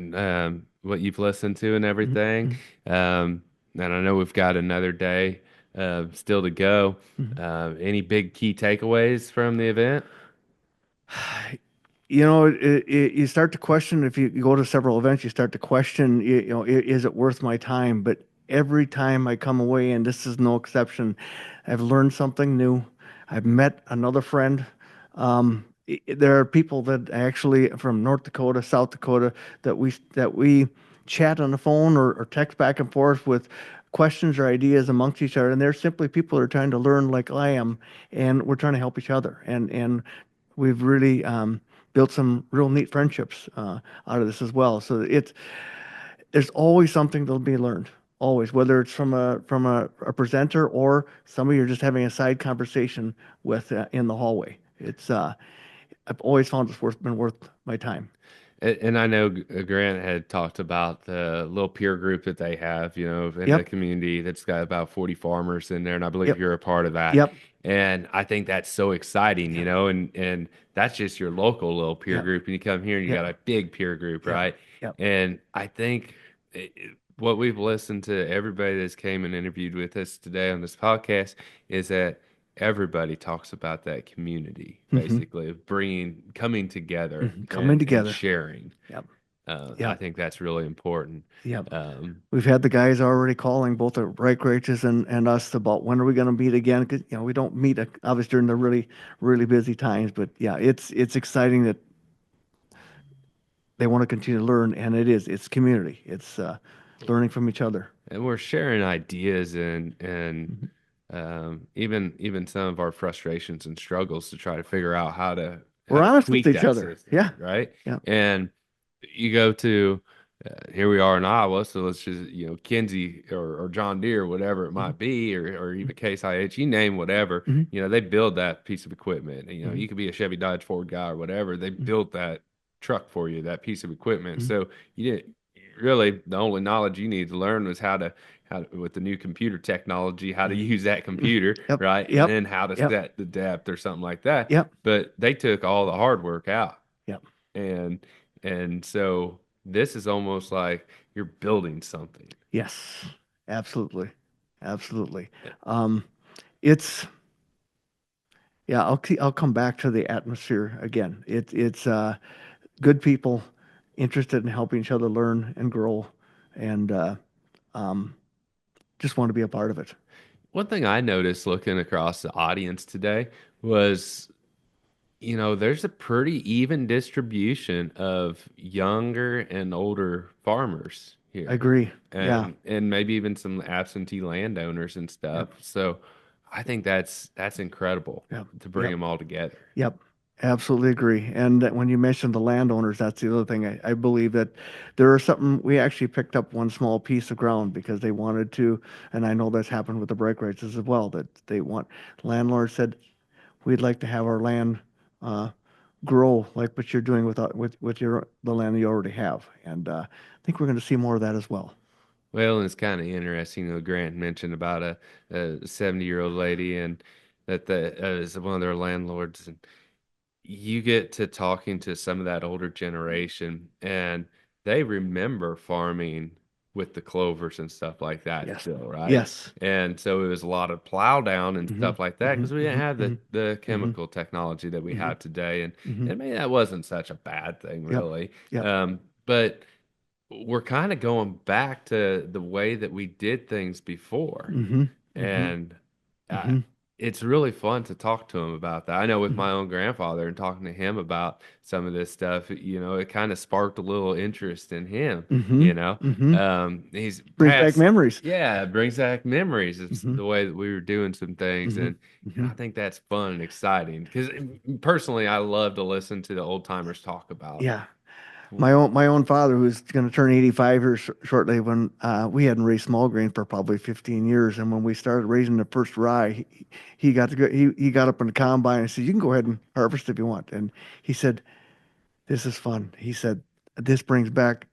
you've listened to and everything, Mhm. and I know we've got another day still to go. Mhm. Any big key takeaways from the event? You know, you start to question if you go to several events, you start to question, is it worth my time? But every time I come away, and this is no exception, I've learned something new. I've met another friend. There are people that actually from North Dakota, South Dakota, that we chat on the phone or text back and forth with questions or ideas amongst each other, and they're simply people who are trying to learn like I am, and we're trying to help each other, and we've really built some real neat friendships out of this as well. So there's always something to be learned, always, whether it's from a presenter or somebody you're just having a side conversation with in the hallway. It's I've always found it's been worth my time. And I know Grant had talked about the little peer group that they have, in the Yep. community that's got about 40 farmers in there, and I believe Yep. you're a part of that. Yep. And I think that's so exciting, and that's just your local little peer Yep. group, and you come here and you Yep. got a big peer group, Yep. right? Yep. And I think what we've listened to everybody that's came and interviewed with us today on this podcast is that everybody talks about that community, Mhm. basically, of coming together Coming and together. sharing. Yep. I Yep. think that's really important. Yep. Um, We've had the guys already calling both the Right Righteous and us about when are we going to meet again? 'Cause, we don't meet obviously during the really, really busy times, but yeah, it's exciting that they want to continue to learn, and it's community. It's learning from each other. and we're sharing ideas and Mhm. even some of our frustrations and struggles to try to figure out how We're to honest with tweak each that other. system, Yeah. right? Yeah. And you go to here we are in Iowa, so let's just Kinsey or John Deere, whatever it might be, or even Case IH, you name whatever, Mhm. they build that piece of equipment. Mhm. You could be a Chevy Dodge Ford guy or whatever. They built that truck for you, that piece of equipment. Mhm. So you didn't really the only knowledge you need to learn was how to, with the new computer technology, how to use that computer, Yep. right? And Yep. then how to Yep. set the depth or something like that. Yep. But they took all the hard work out. Yep. And so this is almost like you're building something. Yes. Absolutely. Absolutely. Yeah. It's yeah. I'll come back to the atmosphere again. It's good people interested in helping each other learn and grow, and um, just want to be a part of it. One thing I noticed looking across the audience today was, there's a pretty even distribution of younger and older farmers I here. agree. Yeah. And maybe even some absentee landowners and stuff. Yep. So I think that's incredible Yep. to bring Yep. them all together. Yep. Absolutely agree. And that when you mentioned the landowners, that's the other thing. I believe that there are something, we actually picked up one small piece of ground because they wanted to, and I know that's happened with the break rights as well, that they want, landlord said, we'd like to have our land uh, grow like what you're doing with the land you already have. And I think we're going to see more of that as well. Well, and it's kind of interesting. Grant mentioned about a 70-year-old lady, and that is one of their landlords, and you get to talking to some of that older generation, and they remember farming with the clovers and stuff like that Yes. still, right? Yes. And so it was a lot of plow down and Mm-hmm. stuff like that because we didn't Mm-hmm. have the Mm-hmm. chemical technology that we Mm-hmm. have today, Mm-hmm. and maybe that wasn't such a bad thing, Yep. really. Yep. But we're kind of going back to the way that we did things before. Mm-hmm. Mm-hmm. And uh, Mm-hmm. it's really fun to talk to him about that. I know with Mm-hmm. my own grandfather and talking to him about some of this stuff, it kind of sparked a little interest in him, Mm-hmm. Mm-hmm. He's Brings back past, memories. yeah, it brings back memories of Mm-hmm. the way that we were doing some things. Mm-hmm. And Mm-hmm. I think that's fun and exciting because personally, I love to listen to the old timers talk about. Yeah. My own father, who's going to turn 85 here shortly, when we hadn't raised small grain for probably 15 years, and when we started raising the first rye, he got to go, he got up in the combine and said, "You can go ahead and harvest if you want." And he said, "This is fun." He said, "This brings back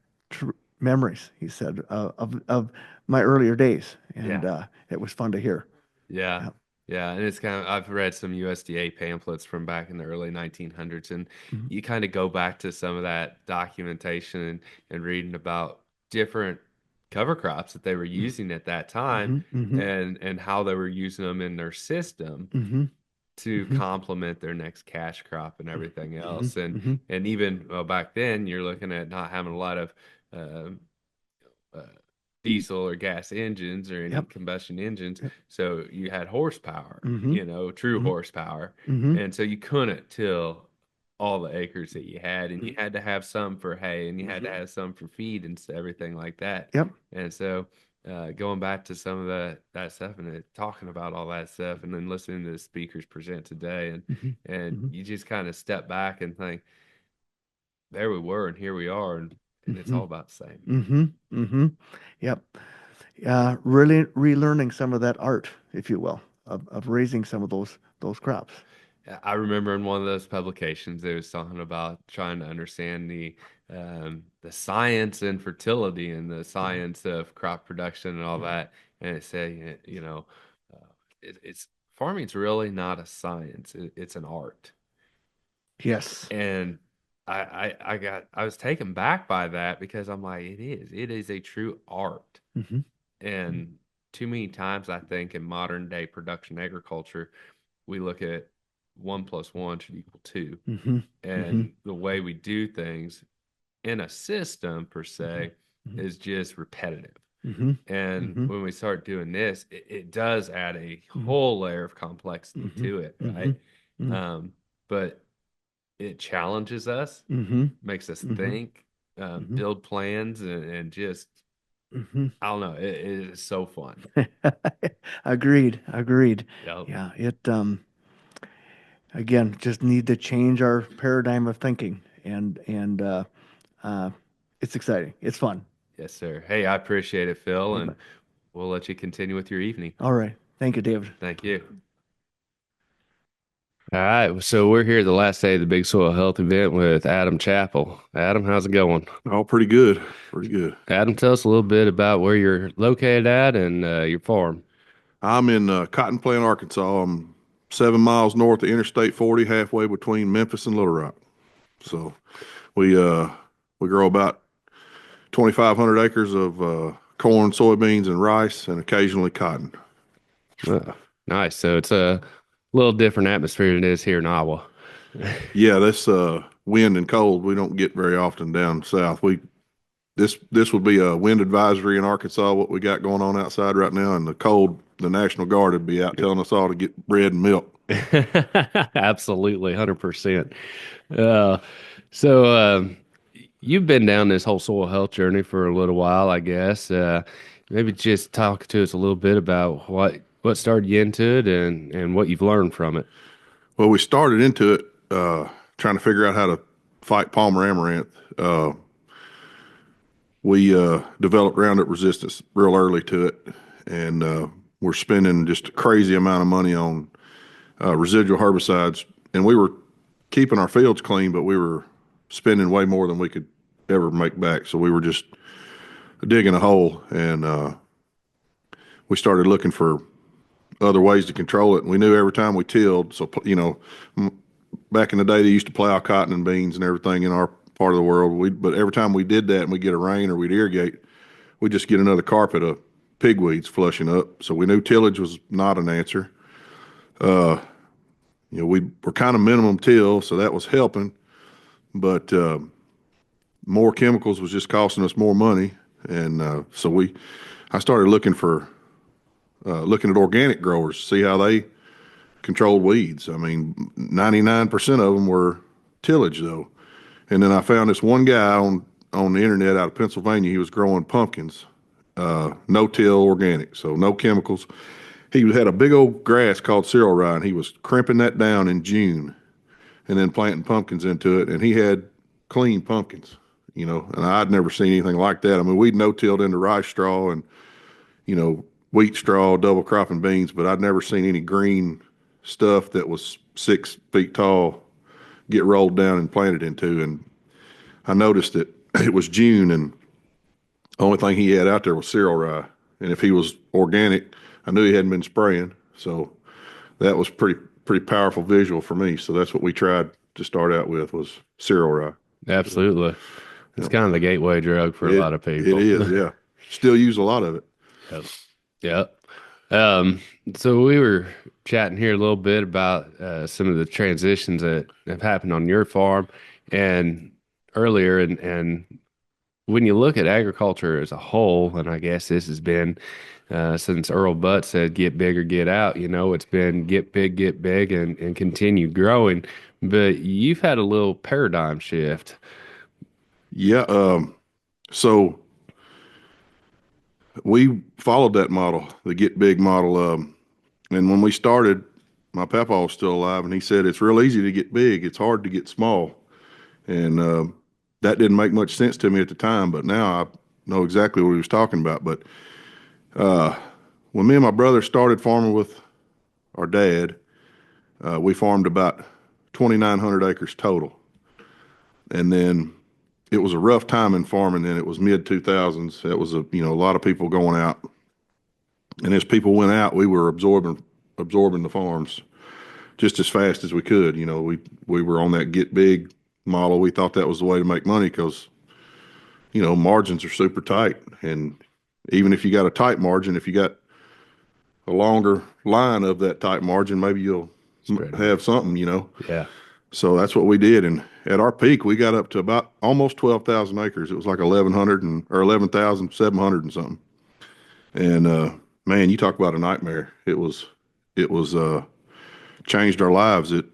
memories." He said of my earlier days, and Yeah. it was fun to hear. Yeah. Yeah. Yeah. And it's kind of, I've read some USDA pamphlets from back in the early 1900s, and Mm-hmm. you kind of go back to some of that documentation and reading about different cover crops that they were using at that time Mm-hmm. Mm-hmm. and how they were using them in their system Mm-hmm. to Mm-hmm. complement their next cash crop and everything Mm-hmm. else. And Mm-hmm. and even back then, you're looking at not having a lot of uh, uh, diesel or gas engines or any Yep. combustion engines. Yep. So you had horsepower, Mm-hmm. true Mm-hmm. horsepower. Mm-hmm. And so you couldn't till all the acres that you had, and you Mm-hmm. had to have some for hay, and you had to Mm-hmm. have some for feed and everything like that. Yep. And so going back to some of that stuff and talking about all that stuff, and then listening to the speakers present today, and Mm-hmm. and Mm-hmm. you just kind of step back and think, there we were, and here we are, and it's Mm-hmm. all about the same. Mm-hmm. Mm-hmm. Yep. Really relearning some of that art, if you will, of raising some of those crops. I remember in one of those publications, it was talking about trying to understand the science and fertility and the science of crop production and all that. And it said, it's farming's really not a science; it's an art. Yes. And I was taken back by that because I'm like, it is a true art. Mm-hmm. And too many times, I think in modern day production agriculture, we look at 1 + 1 should equal 2. Mm-hmm. Mm-hmm. And the way we do things in a system per se Mm-hmm. is just repetitive. Mm-hmm. And Mm-hmm. when we start doing this, it does add a Mm-hmm. whole layer of complexity Mm-hmm. to it, Mm-hmm. right? Mm-hmm. But it challenges us, Mm-hmm. makes us Mm-hmm. think, Mm-hmm. build plans, and just, Mm-hmm. I don't know, it is so fun. Agreed. Agreed. Yep. Yeah. Again, just need to change our paradigm of thinking, and uh, it's exciting. It's fun. Yes, sir. Hey, I appreciate it, Phil, You and bet. we'll let you continue with your evening. All right. Thank you, David. Thank you. All right, so we're here the last day of the Big Soil Health event with Adam Chappell. Adam, how's it going? Oh, pretty good. Pretty good. Adam, tell us a little bit about where you're located at and your farm. I'm in Cotton Plant, Arkansas. I'm 7 miles north of Interstate 40, halfway between Memphis and Little Rock. So we grow about 2,500 acres of corn, soybeans, and rice, and occasionally cotton. Nice. So it's a little different atmosphere than it is here in Iowa. Yeah, this wind and cold we don't get very often down south. This would be a wind advisory in Arkansas, what we got going on outside right now, and the cold, the National Guard would be out telling us all to get bread and milk. Absolutely, 100%. So you've been down this whole soil health journey for a little while, I guess. Maybe just talk to us a little bit about what started you into it and what you've learned from it. Well, we started into it trying to figure out how to fight Palmer amaranth. We developed Roundup resistance real early to it, and we're spending just a crazy amount of money on residual herbicides. And we were keeping our fields clean, but we were spending way more than we could ever make back. So we were just digging a hole, and we started looking for other ways to control it. And we knew every time we tilled, so, back in the day, they used to plow cotton and beans and everything in our part of the world. But every time we did that and we get a rain or we'd irrigate, we'd just get another carpet of pigweeds flushing up. So we knew tillage was not an answer. We were kind of minimum till, so that was helping. But more chemicals was just costing us more money. And so I started looking at organic growers, see how they controlled weeds. I mean, 99% of them were tillage though. And then I found this one guy on the internet out of Pennsylvania. He was growing pumpkins, no-till organic, so no chemicals. He had a big old grass called cereal rye, and he was crimping that down in June and then planting pumpkins into it. And he had clean pumpkins, and I'd never seen anything like that. I mean, we'd no-tilled into rice straw and, wheat straw, double cropping beans, but I'd never seen any green stuff that was 6 feet tall get rolled down and planted into. And I noticed that it was June, and the only thing he had out there was cereal rye. And if he was organic, I knew he hadn't been spraying. So that was pretty powerful visual for me. So that's what we tried to start out with, was cereal rye. Absolutely. It's kind of the gateway drug for a lot of people. It is, yeah. Still use a lot of it. Yep. So we were chatting here a little bit about some of the transitions that have happened on your farm and earlier. And when you look at agriculture as a whole, and I guess this has been since Earl Butt said, get big or get out, it's been get big and continue growing. But you've had a little paradigm shift. Yeah. So we followed that model, the get big model. And when we started, my papa was still alive, and he said, it's real easy to get big. It's hard to get small. And that didn't make much sense to me at the time, but now I know exactly what he was talking about. But when me and my brother started farming with our dad, we farmed about 2,900 acres total. And then it was a rough time in farming then. It was mid-2000s. It was a lot of people going out. And as people went out, we were absorbing the farms just as fast as we could. We were on that get big model. We thought that was the way to make money because, margins are super tight. And even if you got a tight margin, if you got a longer line of that tight margin, maybe you'll have something, Yeah. So that's what we did. And at our peak, we got up to about almost 12,000 acres. It was like 11,700 and something. And, man, you talk about a nightmare. It was changed our lives. It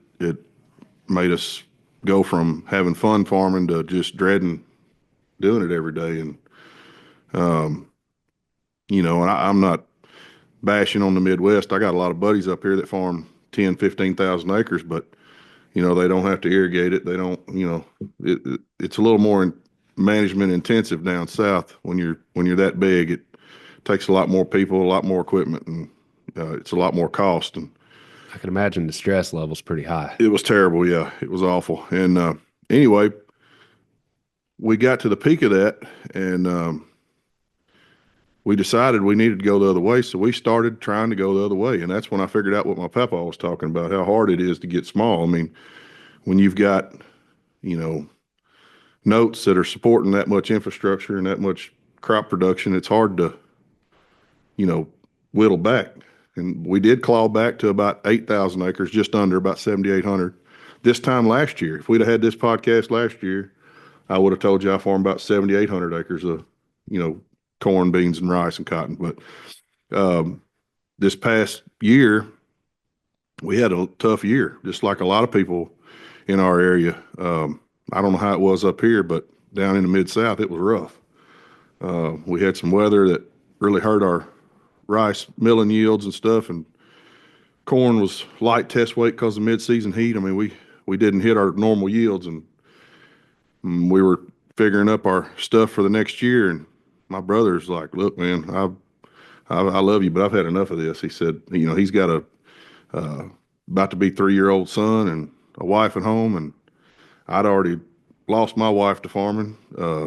made us go from having fun farming to just dreading doing it every day. And, and I'm not bashing on the Midwest. I got a lot of buddies up here that farm 10, 15,000 acres, but they don't have to irrigate it. They don't, it's a little more management intensive down south. When you're that big, it takes a lot more people, a lot more equipment, and it's a lot more cost. And I can imagine the stress level's pretty high. It was terrible. Yeah, it was awful. And anyway, we got to the peak of that, and we decided we needed to go the other way. So we started trying to go the other way. And that's when I figured out what my papa was talking about, how hard it is to get small. I mean, when you've got, notes that are supporting that much infrastructure and that much crop production, it's hard to, whittle back. And we did claw back to about 8,000 acres, just under about 7,800. This time last year, if we'd have had this podcast last year, I would have told you I farmed about 7,800 acres of, corn, beans, and rice and cotton. But this past year, we had a tough year, just like a lot of people in our area. I don't know how it was up here, but down in the Mid-South, it was rough. We had some weather that really hurt our rice milling yields and stuff, and corn was light test weight because of mid-season heat. I mean, we didn't hit our normal yields, and we were figuring up our stuff for the next year. And my brother's like, "Look, man, I love you, but I've had enough of this." He said, he's got a about to be 3-year-old son and a wife at home, and I'd already lost my wife to farming.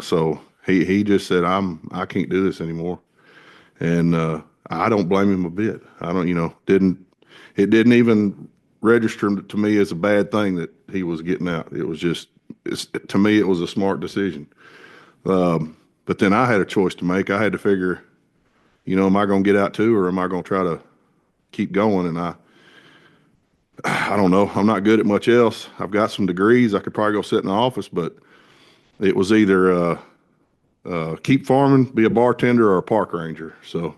So he just said, I can't do this anymore. And I don't blame him a bit. I don't, it didn't even register to me as a bad thing that he was getting out. It was just, to me, it was a smart decision. But then I had a choice to make. I had to figure, am I going to get out too, or am I going to try to keep going? And I don't know. I'm not good at much else. I've got some degrees. I could probably go sit in the office, but it was either keep farming, be a bartender, or a park ranger. So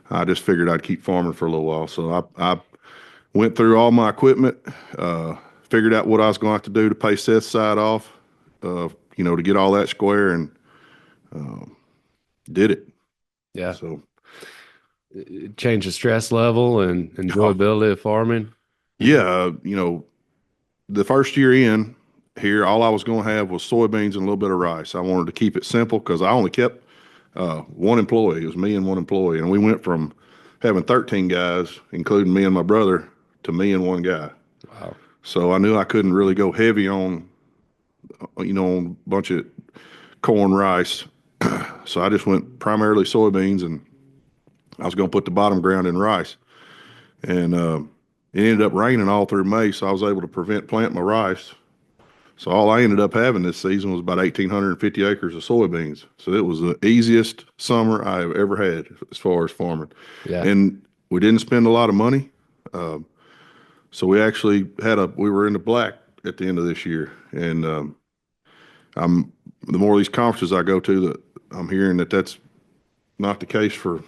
I just figured I'd keep farming for a little while. So I went through all my equipment, figured out what I was going to have to do to pay Seth's side off, to get all that square, and did it. Yeah. So change the stress level and enjoyability of farming. Yeah, the first year in here, all I was going to have was soybeans and a little bit of rice. I wanted to keep it simple because I only kept one employee. It was me and one employee, and we went from having 13 guys, including me and my brother, to me and one guy. Wow. So I knew I couldn't really go heavy on, on a bunch of corn, rice. So I just went primarily soybeans, and I was going to put the bottom ground in rice. And it ended up raining all through May, so I was able to prevent planting my rice. So all I ended up having this season was about 1,850 acres of soybeans. So it was the easiest summer I have ever had as far as farming. Yeah. And we didn't spend a lot of money. So we actually we were in the black at the end of this year. And the more of these conferences I go to, that I'm hearing that's not the case for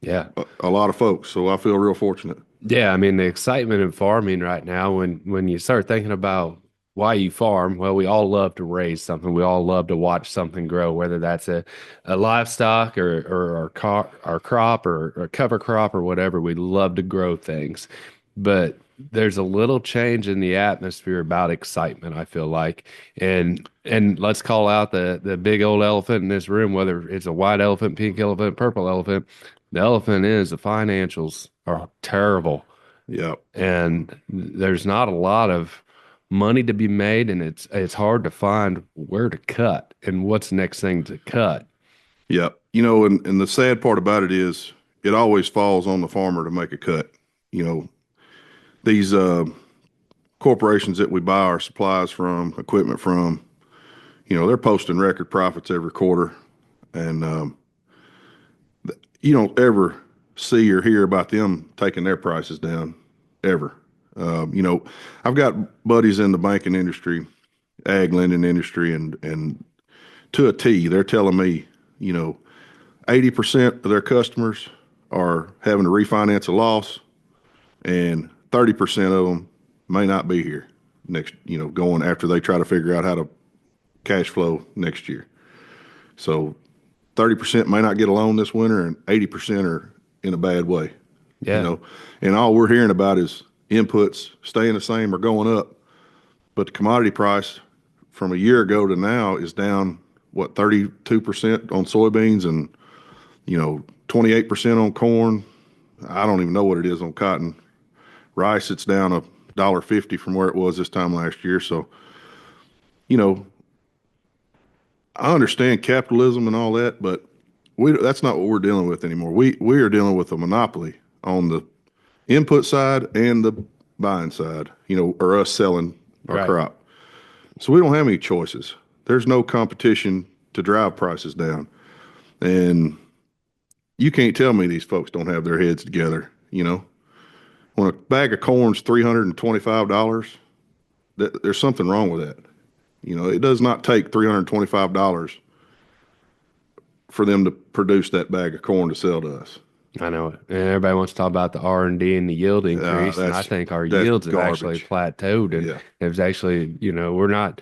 a lot of folks. So I feel real fortunate. Yeah, I mean, the excitement in farming right now, when you start thinking about why you farm, well, we all love to raise something. We all love to watch something grow, whether that's a livestock or our crop or a cover crop or whatever. We love to grow things. But there's a little change in the atmosphere about excitement, I feel like. And let's call out the big old elephant in this room, whether it's a white elephant, pink elephant, purple elephant. The elephant is the financials are terrible. Yeah. And there's not a lot of money to be made, and it's hard to find where to cut and what's the next thing to cut. Yeah. And the sad part about it is it always falls on the farmer to make a cut. These corporations that we buy our supplies from, equipment from, they're posting record profits every quarter. And you don't ever see or hear about them taking their prices down, ever. I've got buddies in the banking industry, ag lending industry, and to a T, they're telling me, 80% of their customers are having to refinance a loss, and 30% of them may not be here next, going after they try to figure out how to cash flow next year. So 30% may not get a loan this winter, and 80% are in a bad way. Yeah. And all we're hearing about is inputs staying the same or going up. But the commodity price from a year ago to now is down, 32% on soybeans and, 28% on corn. I don't even know what it is on cotton. Rice, it's down $1.50 from where it was this time last year. So, I understand capitalism and all that, but that's not what we're dealing with anymore. We are dealing with a monopoly on the input side and the buying side, or us selling our crop. So we don't have any choices. There's no competition to drive prices down. And you can't tell me these folks don't have their heads together, When a bag of corn's $325, there's something wrong with that. It does not take $325 for them to produce that bag of corn to sell to us. I know it. And everybody wants to talk about the R&D and the yield increase. And I think our yields have actually plateaued. And it's actually, we're not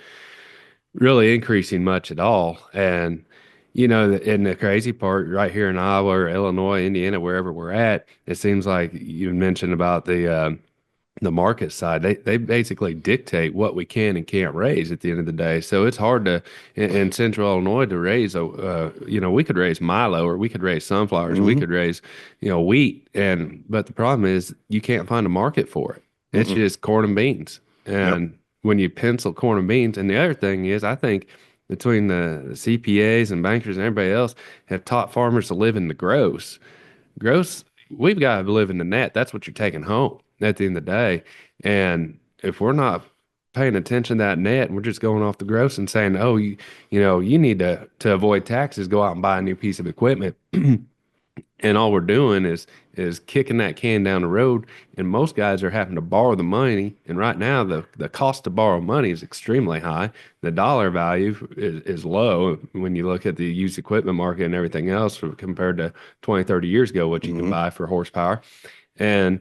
really increasing much at all. And, and the crazy part right here in Iowa or Illinois, Indiana, wherever we're at, it seems like you mentioned about the the market side, they basically dictate what we can and can't raise at the end of the day. So it's hard to in Central Illinois to raise we could raise milo, or we could raise sunflowers, we could raise wheat, but the problem is you can't find a market for it. It's just corn and beans. And when you pencil corn and beans, and the other thing is, I think between the CPAs and bankers and everybody else have taught farmers to live in the gross. We've got to live in the net. That's what you're taking home at the end of the day. And if we're not paying attention to that net, and we're just going off the gross and saying, oh, you need to avoid taxes, go out and buy a new piece of equipment. And all we're doing is kicking that can down the road. And most guys are having to borrow the money. And right now, the cost to borrow money is extremely high. The dollar value is low when you look at the used equipment market and everything else compared to 20, 30 years ago, what you can buy for horsepower. And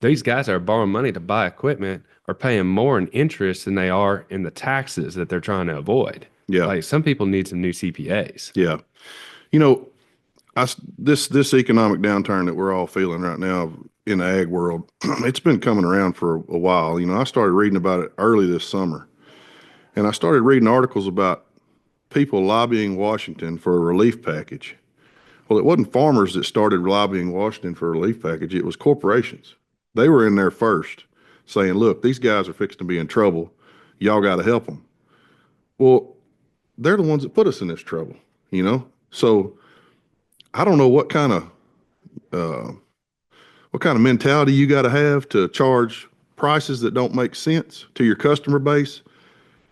these guys that are borrowing money to buy equipment are paying more in interest than they are in the taxes that they're trying to avoid. Yeah. Like, some people need some new CPAs. Yeah. This economic downturn that we're all feeling right now in the ag world, it's been coming around for a while. I started reading about it early this summer, and I started reading articles about people lobbying Washington for a relief package. Well, it wasn't farmers that started lobbying Washington for a relief package. It was corporations. They were in there first saying, look, these guys are fixing to be in trouble. Y'all got to help them. Well, they're the ones that put us in this trouble, So I don't know what kind of mentality you got to have to charge prices that don't make sense to your customer base.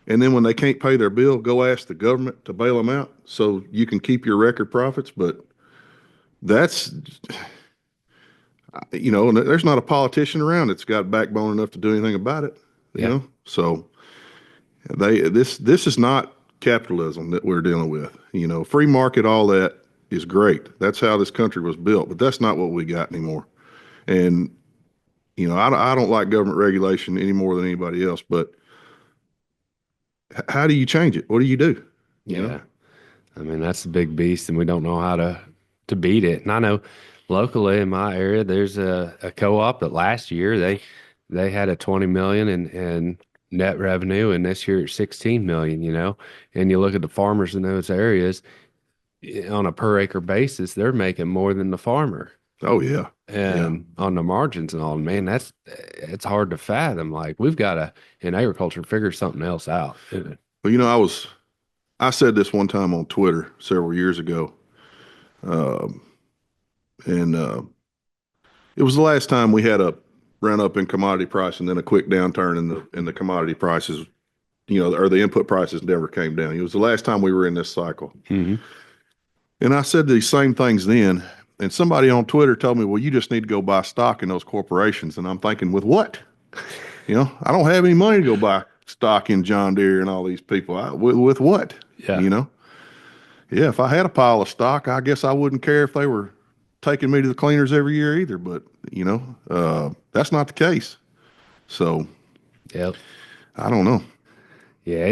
And then when they can't pay their bill, go ask the government to bail them out so you can keep your record profits. But that's, and there's not a politician around that's got backbone enough to do anything about it, you know? So this is not capitalism that we're dealing with, free market, all that is great. That's how this country was built, but that's not what we got anymore. And, I don't like government regulation any more than anybody else, but how do you change it? What do you do? You know? I mean, that's the big beast, and we don't know how to beat it. And I know locally in my area, there's a co-op that last year they had a 20 million in net revenue, and this year it's 16 million, and you look at the farmers in those areas on a per acre basis, they're making more than the farmer. Oh yeah. And on the margins and all, man, it's hard to fathom. Like, we've got to, in agriculture, figure something else out. Well, I said this one time on Twitter several years ago. And it was the last time we had a run up in commodity price and then a quick downturn in the commodity prices, or the input prices never came down. It was the last time we were in this cycle. Mm-hmm. And I said these same things then, and somebody on Twitter told me, well, you just need to go buy stock in those corporations. And I'm thinking, with what? I don't have any money to go buy stock in John Deere and all these people. With what? Yeah. Yeah, if I had a pile of stock, I guess I wouldn't care if they were taking me to the cleaners every year either. But, that's not the case. So, yep. I don't know. Yeah,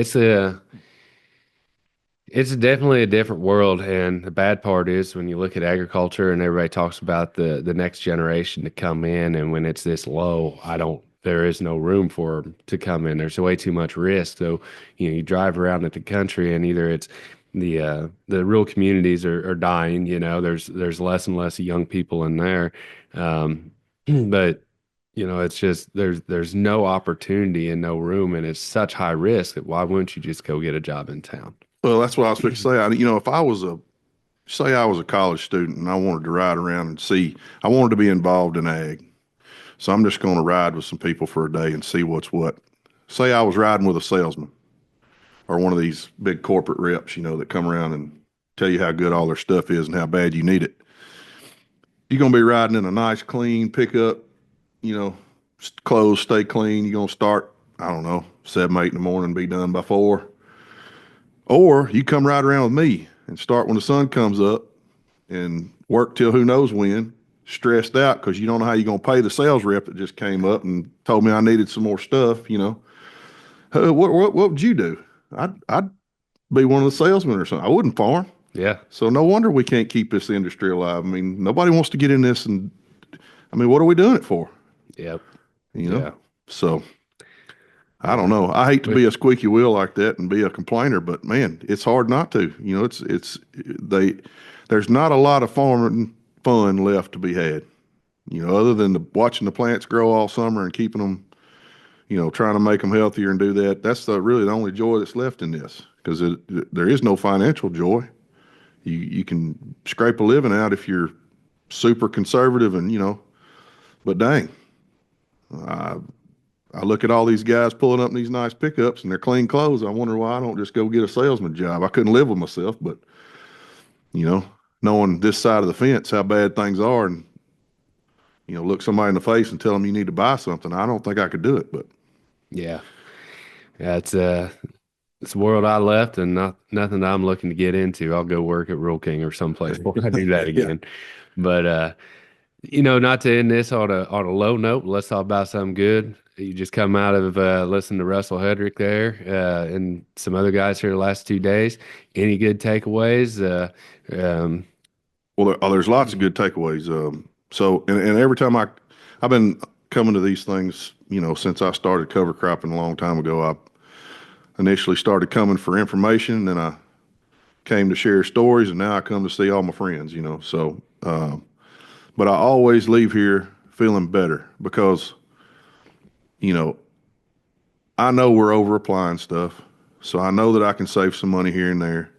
it's definitely a different world, and the bad part is when you look at agriculture and everybody talks about the next generation to come in, and when it's this low, there is no room for them to come in. There's way too much risk. So, you drive around at the country, and either it's the rural communities are dying, there's less and less young people in there. But it's just there's no opportunity and no room, and it's such high risk that why wouldn't you just go get a job in town? Well, that's what I was going to say. If I was a college student and I wanted to ride around and see, I wanted to be involved in ag. So I'm just going to ride with some people for a day and see what's what. Say I was riding with a salesman or one of these big corporate reps, that come around and tell you how good all their stuff is and how bad you need it. You're going to be riding in a nice, clean pickup, clothes stay clean. You're going to start, I don't know, 7, 8 in the morning, be done by 4. Or you come right around with me and start when the sun comes up and work till who knows when, stressed out because you don't know how you're going to pay the sales rep that just came up and told me I needed some more stuff, What would you do? I'd be one of the salesmen or something. I wouldn't farm. Yeah. So no wonder we can't keep this industry alive. I mean, nobody wants to get in this, and what are we doing it for? Yep. you know? Yeah. So I don't know. I hate to be a squeaky wheel like that and be a complainer, but man, it's hard not to. You know, there's not a lot of farming fun left to be had. You know, other than watching the plants grow all summer and keeping them, you know, trying to make them healthier and do that. That's really the only joy that's left in this, because there is no financial joy. You can scrape a living out if you're super conservative and, you know, but dang, I look at all these guys pulling up in these nice pickups and their clean clothes. I wonder why I don't just go get a salesman job. I couldn't live with myself, but, you know, knowing this side of the fence, how bad things are, and, you know, look somebody in the face and tell them you need to buy something, I don't think I could do it, but. Yeah. It's a world I left, and nothing that I'm looking to get into. I'll go work at Rural King or someplace before I do that again. But, you know, not to end this on a low note, let's talk about something good. You just come out of listening to Russell Hedrick there and some other guys here the last 2 days. Any good takeaways? Well, there's lots of good takeaways. So, and every time I've been coming to these things, you know, since I started cover cropping a long time ago. I initially started coming for information, then I came to share stories, and now I come to see all my friends, you know. So, but I always leave here feeling better because, you know, I know we're over applying stuff. So I know that I can save some money here and there,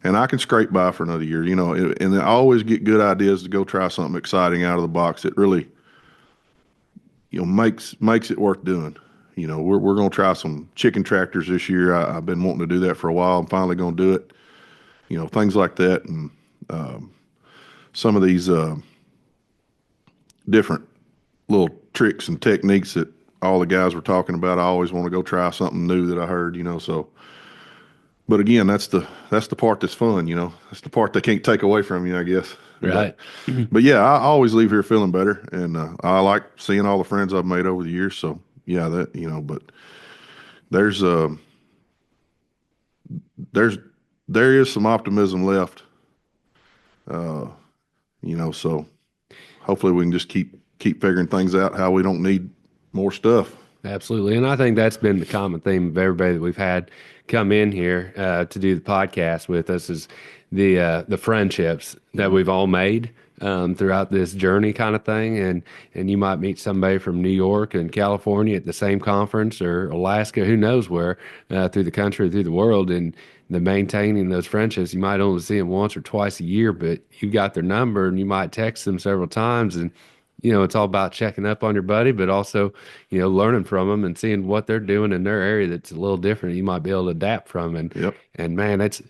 and I can scrape by for another year, you know, and I always get good ideas to go try something exciting out of the box that really, you know, makes it worth doing. You know, we're going to try some chicken tractors this year. I've been wanting to do that for a while. I'm finally going to do it, you know, things like that. And some of these different little tricks and techniques that all the guys were talking about, I always want to go try something new that I heard, you know. So, but again, that's the part that's fun, you know. That's the part they can't take away from you, I guess. Right. But yeah, I always leave here feeling better, and I like seeing all the friends I've made over the years. So yeah, that, you know, but there is some optimism left, you know. So hopefully we can just keep figuring things out, how we don't need more stuff. Absolutely. And I think that's been the common theme of everybody that we've had come in here to do the podcast with us, is the friendships that we've all made throughout this journey kind of thing. And you might meet somebody from New York and California at the same conference, or Alaska, who knows where, through the country, through the world. And the maintaining those friendships, you might only see them once or twice a year, but you got their number and you might text them several times. And you know, it's all about checking up on your buddy, but also, you know, learning from them and seeing what they're doing in their area that's a little different. You might be able to adapt from. And man, it's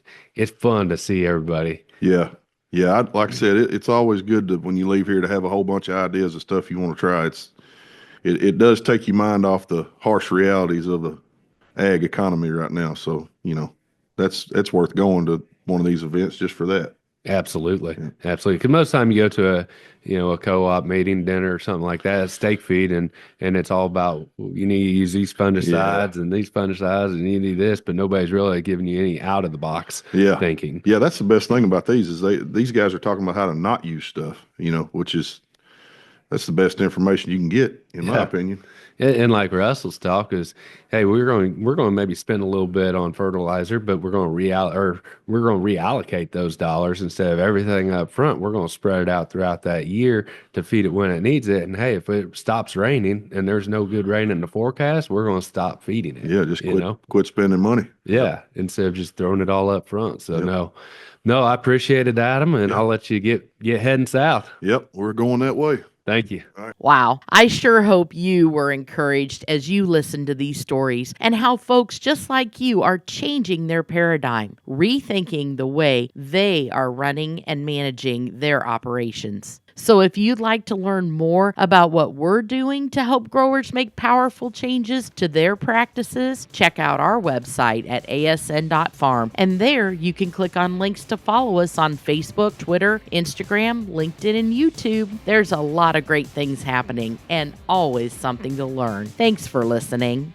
fun to see everybody. Yeah. Yeah. Like I said, it's always good to, when you leave here, to have a whole bunch of ideas of stuff you want to try. It does take your mind off the harsh realities of the ag economy right now. So, you know, that's worth going to one of these events just for that. Absolutely. Yeah. Absolutely. Because most of the time you go to a co-op meeting, dinner or something like that, steak feed, and it's all about, you need to use these fungicides and these fungicides and you need this, but nobody's really giving you any out of the box thinking. Yeah, that's the best thing about these, is these guys are talking about how to not use stuff, you know, that's the best information you can get, in my opinion. And like Russell's talk is, hey, we're going to maybe spend a little bit on fertilizer, but we're going to reallocate those dollars. Instead of everything up front, we're going to spread it out throughout that year to feed it when it needs it. And hey, if it stops raining and there's no good rain in the forecast, we're going to stop feeding it. Yeah, just quit spending money. Yeah, instead of just throwing it all up front. So no, I appreciate it, Adam, and I'll let you get heading south. Yep, we're going that way. Thank you. Right. Wow. I sure hope you were encouraged as you listened to these stories, and how folks just like you are changing their paradigm, rethinking the way they are running and managing their operations. So if you'd like to learn more about what we're doing to help growers make powerful changes to their practices, check out our website at asn.farm. And there you can click on links to follow us on Facebook, Twitter, Instagram, LinkedIn, and YouTube. There's a lot of great things happening and always something to learn. Thanks for listening.